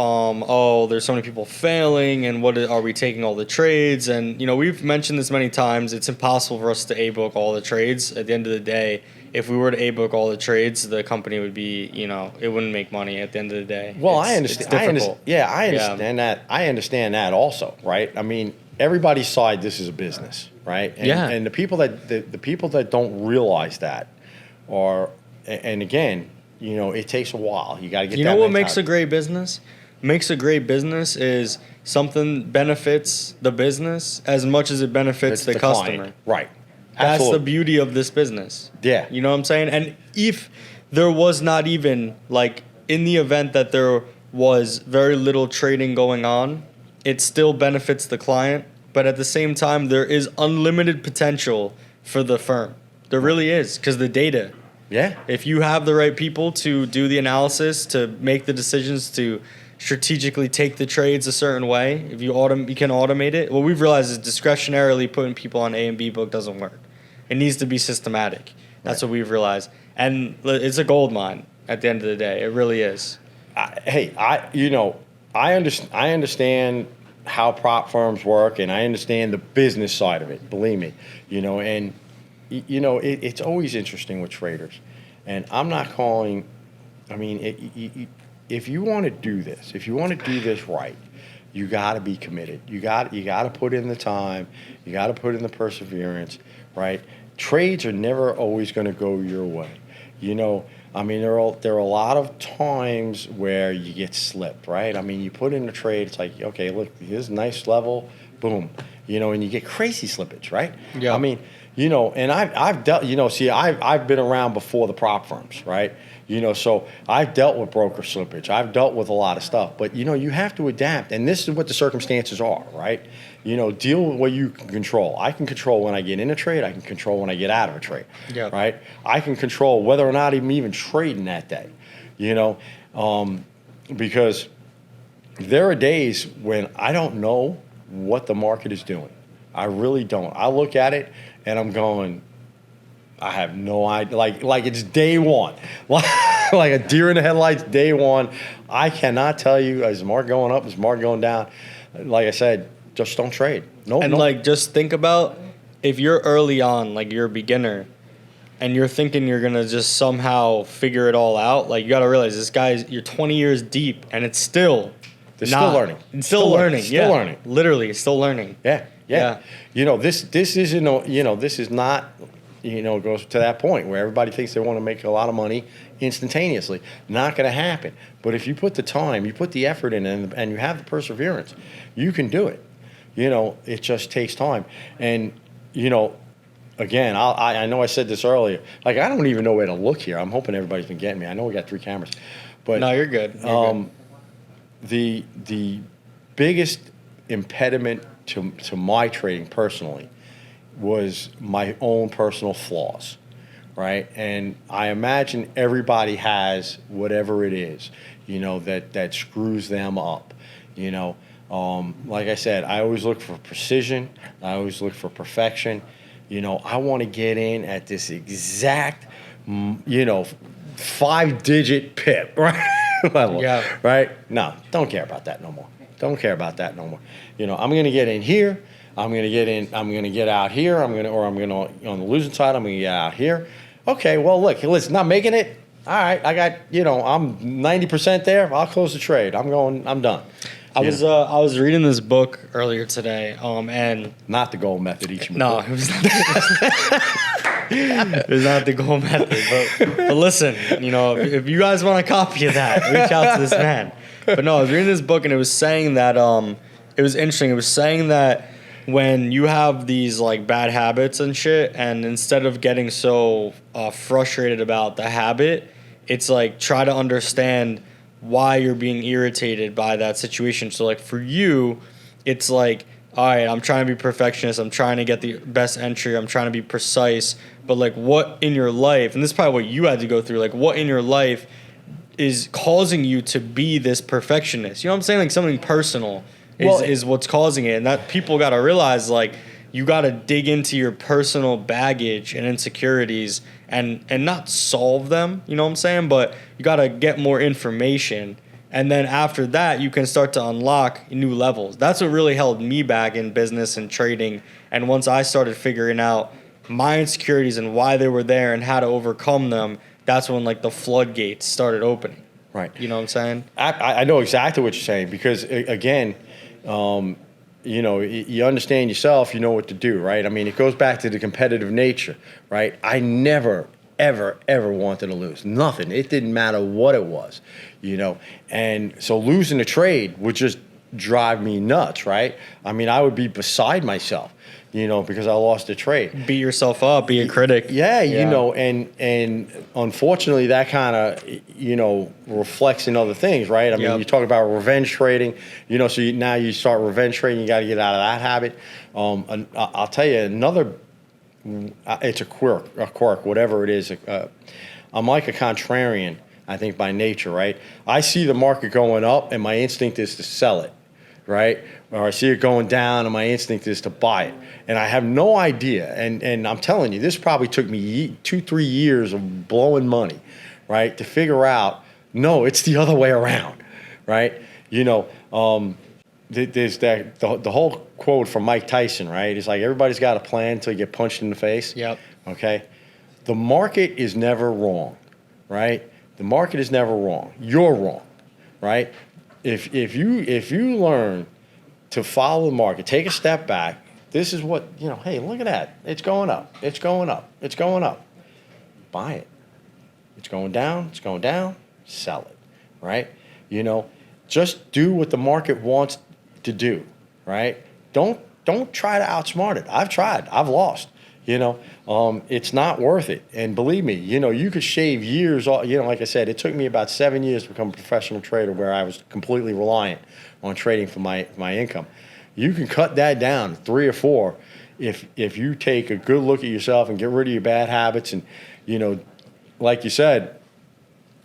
there's so many people failing, and are we taking all the trades? And, we've mentioned this many times. It's impossible for us to A-book all the trades. At the end of the day, if we were to A-book all the trades, the company would be, it wouldn't make money at the end of the day. Well, I understand. It's difficult. I understand that. I understand that also, right? I mean, everybody's side, this is a business, right? And the people that don't realize that and again, it takes a while. You got to get. You know what makes a great business? Makes a great business is something benefits the business as much as it benefits the customer. Client. Right. That's Absolutely. the beauty of this business. Yeah. You know what I'm saying? And if there was not even, like, in the event that there was very little trading going on, it still benefits the client. But at the same time, there is unlimited potential for the firm. There really is, because the data. Yeah. If you have the right people to do the analysis, to make the decisions, to strategically take the trades a certain way, if you can automate it. What we've realized is discretionarily putting people on A and B book doesn't work. It needs to be systematic. That's what we've realized. And it's a gold mine at the end of the day. It really is. I understand how prop firms work, and I understand the business side of it, believe me. It's always interesting with traders. And I'm not calling, if you want to do this right, you got to be committed. You got to put in the time. You got to put in the perseverance, right? Trades are never always going to go your way. There are a lot of times where you get slipped, right? You put in a trade, it's like, okay, look, here's a nice level, boom, and you get crazy slippage, right? Yeah. And I've dealt, I've been around before the prop firms, right? So I've dealt with broker slippage. I've dealt with a lot of stuff, but you have to adapt, and this is what the circumstances are, right? Deal with what you can control. I can control when I get in a trade. I can control when I get out of a trade, right? I can control whether or not I'm even trading that day, because there are days when I don't know what the market is doing. I really don't. I look at it and I'm going, I have no idea. Like it's day one, like a deer in the headlights. Day one, I cannot tell you is the market going up, is the market going down. Like I said, just don't trade. Just think about if you're early on, like you're a beginner, and you're thinking you're gonna just somehow figure it all out. Like you got to realize you're 20 years deep, and it's still. Still learning. It's still learning. Still learning. Literally, it's still learning. Yeah. This isn't. This is not. Goes to that point where everybody thinks they want to make a lot of money instantaneously. Not going to happen. But if you put the time, you put the effort in, and you have the perseverance, you can do it. It just takes time. And again, I know I said this earlier. Like I don't even know where to look here. I'm hoping everybody's been getting me. I know we got 3 cameras, but no, you're good. You're good. The biggest impediment to my trading personally was my own personal flaws, right? And I imagine everybody has whatever it is, that screws them up, Like I said, I always look for precision. I always look for perfection. I want to get in at this exact, 5-digit pip, right? Level, yeah. Right? No, don't care about that no more. Don't care about that no more. I'm going to get in here. I'm going to get in. I'm going to get out here. I'm going to on the losing side. I'm going to get out here. Okay. Well, look, listen, not making it. all right, I got, I'm 90% there. I'll close the trade. I'm done. I was reading this book earlier today, and Not the gold method each no, it was not. It was not the gold method. But listen, if you guys want a copy of that, reach out to this man. But no, I was reading this book, and it was saying that it was interesting. It was saying that when you have these like bad habits and shit, and instead of getting so frustrated about the habit, it's like try to understand why you're being irritated by that situation. So like for you, it's like, all right, I'm trying to be perfectionist. I'm trying to get the best entry. I'm trying to be precise. But like what in your life, and this is probably what you had to go through, like what in your life is causing you to be this perfectionist? You know what I'm saying? Like something personal is what's causing it. And that people got to realize, like, you got to dig into your personal baggage and insecurities and not solve them, you know what I'm saying? But you got to get more information. And then after that, you can start to unlock new levels. That's what really held me back in business and trading. And once I started figuring out my insecurities and why they were there and how to overcome them, that's when like the floodgates started opening. Right. You know what I'm saying? I know exactly what you're saying because, again, you understand yourself, you know what to do, right? I mean, it goes back to the competitive nature, right? I never, ever, ever wanted to lose. Nothing. It didn't matter what it was, And so losing a trade would just drive me nuts, right? I mean, I would be beside myself, because I lost a trade. Beat yourself up, be a critic. Yeah, and unfortunately that kind of, reflects in other things, right? I mean, you talk about revenge trading, so now you start revenge trading, you got to get out of that habit. And I'll tell you another, it's a quirk, whatever it is. I'm like a contrarian, I think, by nature, right? I see the market going up and my instinct is to sell it, right? Or I see it going down and my instinct is to buy it. And I have no idea. And I'm telling you, this probably took me 2-3 years of blowing money, right? To figure out, no, it's the other way around, right? There's the whole quote from Mike Tyson, right? It's like everybody's got a plan until you get punched in the face. Yep. Okay? The market is never wrong, right? The market is never wrong. You're wrong, right? If you learn to follow the market, take a step back, this is what, hey, look at that. It's going up. It's going up. It's going up. Buy it. It's going down. It's going down. Sell it, right? Just do what the market wants to do, right? Don't try to outsmart it. I've tried. I've lost. It's not worth it. And believe me, you could shave years off. Like I said, it took me about 7 years to become a professional trader where I was completely reliant on trading for my income. You can cut that down 3 or 4 if you take a good look at yourself and get rid of your bad habits and, like you said,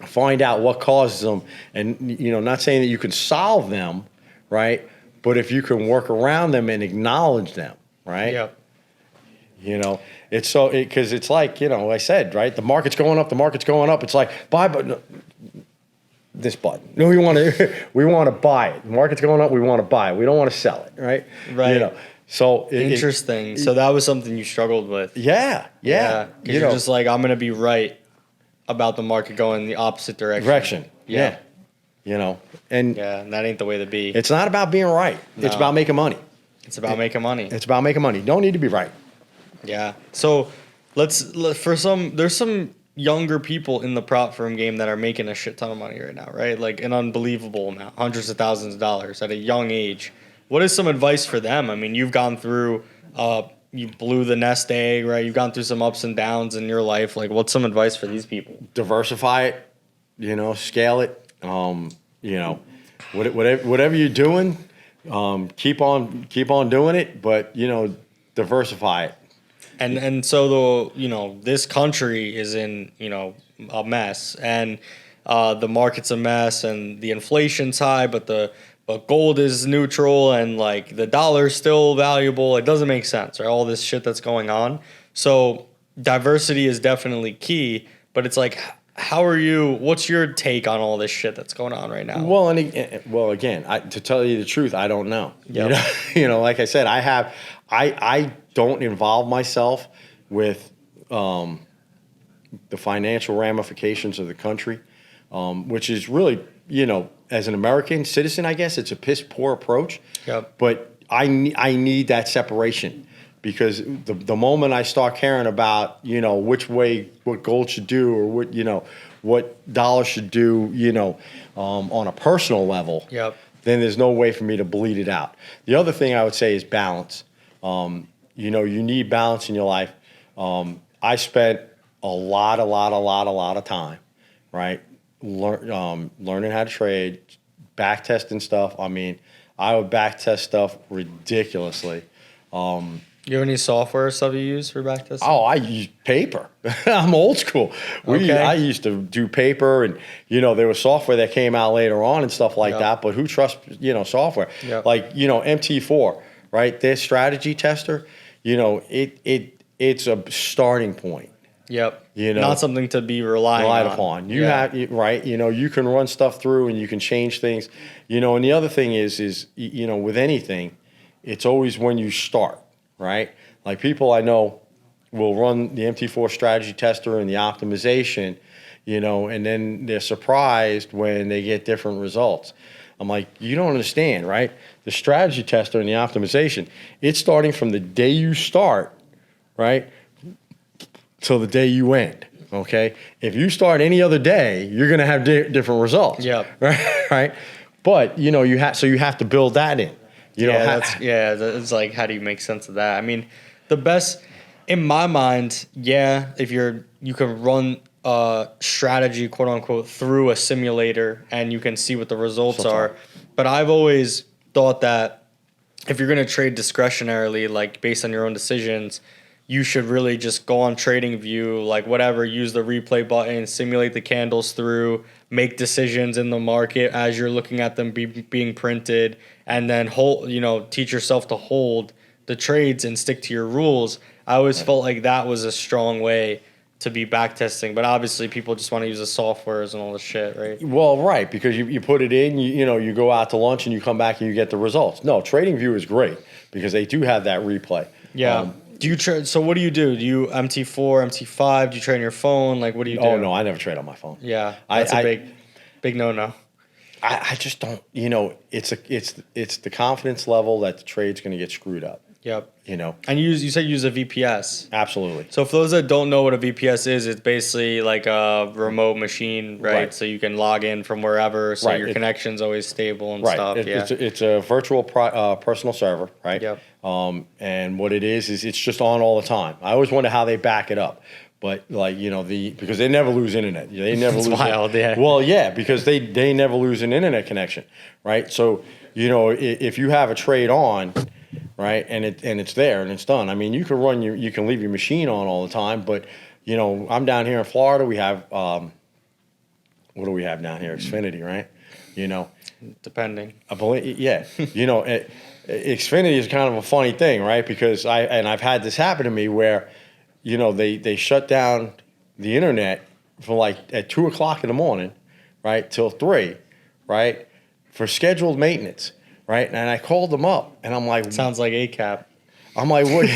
find out what causes them and, not saying that you can solve them, right? But if you can work around them and acknowledge them, right? Yep. It's so because it's like, I said, right? The market's going up. It's like buy button. This button. No, we want to buy it. The market's going up. We want to buy it. We don't want to sell it, right? Right. So interesting. So that was something you struggled with. Yeah. Because you're just like, I'm gonna be right about the market going the opposite direction. Yeah. And that ain't the way to be. It's not about being right. No. It's about making money. It's about making money. It's about making money. Don't need to be right. Yeah. So there's some younger people in the prop firm game that are making a shit ton of money right now, right? Like an unbelievable amount, hundreds of thousands of dollars at a young age. What is some advice for them? I mean, you've gone through, you blew the nest egg, right? You've gone through some ups and downs in your life. Like, what's some advice for these people? Diversify it, scale it. Whatever you're doing, keep on doing it, but diversify it. And so this country is in a mess, and the market's a mess, and the inflation's high, but gold is neutral, and like the dollar's still valuable. It doesn't make sense, right? All this shit that's going on. So diversity is definitely key, but it's like, what's your take on all this shit that's going on right now? Well, again, to tell you the truth, I don't know. Yep. Like I said, I don't involve myself with, the financial ramifications of the country, which is really, as an American citizen, I guess it's a piss poor approach. Yep. But I need that separation, because the moment I start caring about, which way, what gold should do, or what dollars should do, on a personal level, Yep. then there's no way for me to bleed it out. The other thing I would say is balance. You need balance in your life. I spent a lot of time, right, learning how to trade, back testing stuff. I mean, I would back test stuff ridiculously. You have any software or stuff you use for back testing? Oh, I use paper. I'm old school. I used to do paper, and there was software that came out later on and stuff like that. But who trusts software? Yep. Like MT4, right? Their strategy tester. It's a starting point. Yep. Not something to be relied upon. You have right. You can run stuff through and you can change things. And the other thing is with anything, it's always when you start. Right? Like people I know will run the MT4 strategy tester and the optimization, and then they're surprised when they get different results. I'm like, you don't understand, right? The strategy tester and the optimization, it's starting from the day you start, right, till the day you end. Okay? If you start any other day, you're going to have different results. Yep. Right? But, you have to build that in. It's like, how do you make sense of that? I mean, the best, in my mind, if you can run a strategy, quote unquote, through a simulator and you can see what the results are. But I've always thought that if you're going to trade discretionarily, like based on your own decisions, you should really just go on TradingView, like whatever, use the replay button, simulate the candles through, make decisions in the market as you're looking at them being printed, and then teach yourself to hold the trades and stick to your rules. I always felt like that was a strong way to be backtesting, but obviously people just want to use the softwares and all this shit, right? Well, right, because you put it in, you go out to lunch and you come back and you get the results. No, TradingView is great because they do have that replay. Yeah. Do you trade? So what do? Do you MT4, MT5? Do you trade on your phone? Like, what do you do? Oh no, I never trade on my phone. Yeah, that's a big no. I just don't. It's the confidence level that the trade's going to get screwed up. Yep. And you said you use a VPS. Absolutely. So for those that don't know what a VPS is, it's basically like a remote machine, right? So you can log in from wherever, so your connection's always stable and stuff. It's a virtual personal server, right? Yep. And what it is it's just on all the time. I always wonder how they back it up. But because they never lose internet. They never lose. Wild, yeah. Well, yeah, because they never lose an internet connection, right? So, if you have a trade on, right, and it's there and it's done. I mean, you can leave your machine on all the time, but I'm down here in Florida. We have what do we have down here? Xfinity, right? Depending. I believe, yeah. Xfinity is kind of a funny thing, right? Because I've had this happen to me where, they shut down the internet from like at 2:00 in the morning, right, till 3, right, for scheduled maintenance. Right, and I called them up, and I'm like, sounds like ACAP. I'm like, what?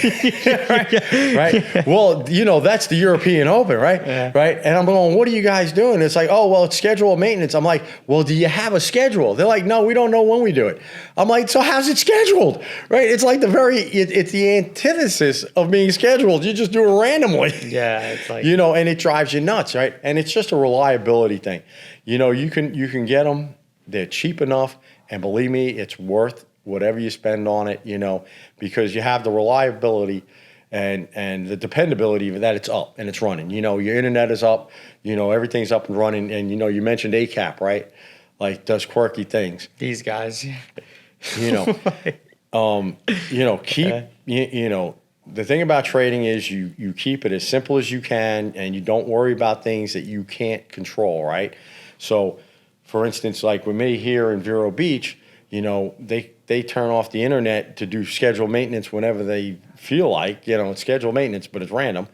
right? Well, that's the European Open, right? Yeah. Right? And I'm going, what are you guys doing? It's like, oh, well, it's scheduled maintenance. I'm like, well, do you have a schedule? They're like, no, we don't know when we do it. I'm like, so how's it scheduled? Right? It's like it's the antithesis of being scheduled. You just do it randomly. Yeah, it's like, and it drives you nuts, right? And it's just a reliability thing. You can get them. They're cheap enough. And believe me, it's worth whatever you spend on it, because you have the reliability and the dependability that it's up and it's running. Your internet is up, everything's up and running. And, you mentioned ACAP, right? Like, does quirky things. These guys. The thing about trading is you keep it as simple as you can and you don't worry about things that you can't control, right? So, for instance, like with me here in Vero Beach, they turn off the internet to do scheduled maintenance whenever they feel like, it's scheduled maintenance, but it's random,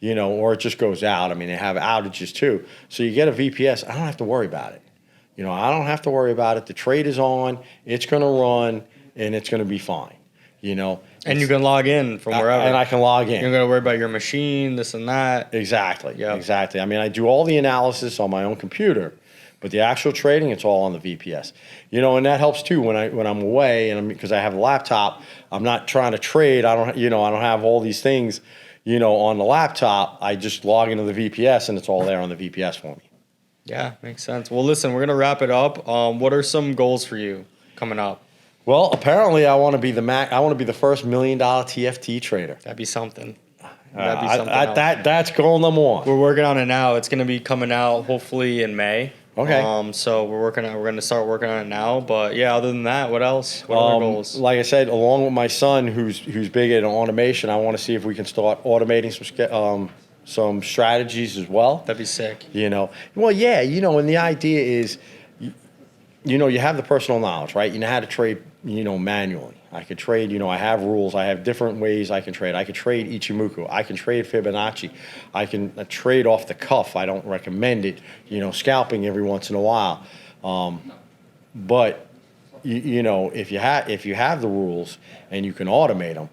or it just goes out. I mean, they have outages too. So you get a VPS, I don't have to worry about it. I don't have to worry about it. The trade is on, it's going to run, and it's going to be fine. you know. And you can log in from wherever. And I can log in. You're going to worry about your machine, this and that. Exactly. Yep. Exactly. I mean, I do all the analysis on my own computer, but the actual trading, it's all on the VPS. You know, and that helps too when I'm away, and because I have a laptop, I'm not trying to trade. I don't have all these things, on the laptop. I just log into the VPS, and it's all there on the VPS for me. Yeah, makes sense. Well, listen, we're going to wrap it up. What are some goals for you coming up? Well, apparently, I want to be the first $1 million TFT trader. That'd be something. That'd be something else. That's goal number one. We're working on it now. It's going to be coming out hopefully in May. Okay. So we're going to start working on it now. But yeah, other than that, what else? What other goals? Like I said, along with my son, who's big at automation, I want to see if we can start automating some strategies as well. That'd be sick. Well, yeah, and the idea is, you have the personal knowledge, right? You know how to trade, manually. I could trade, I have rules. I have different ways I can trade. I could trade Ichimoku. I can trade Fibonacci. I can trade off the cuff. I don't recommend it, scalping every once in a while. But, if you have the rules and you can automate them,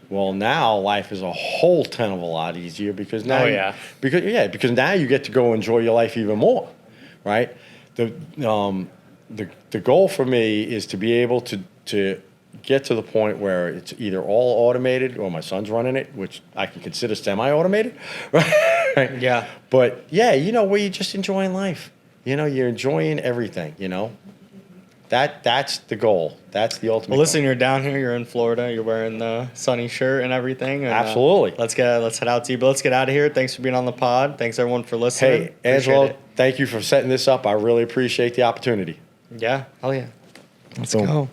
well, now life is a whole ton of a lot easier because now, because now you get to go enjoy your life even more, right? The goal for me is to be able to get to the point where it's either all automated or my son's running it, which I can consider semi-automated, right? Yeah. But yeah, where you're just enjoying life. You're enjoying everything. That's the goal. That's the ultimate. Well, listen, goal. you're down here. You're in Florida. You're wearing the sunny shirt and everything. And, Absolutely. Let's head out to you. But let's get out of here. Thanks for being on the pod. Thanks everyone for listening. Hey, Angelo, thank you for setting this up. I really appreciate the opportunity. Yeah. Hell yeah. Let's Boom. go.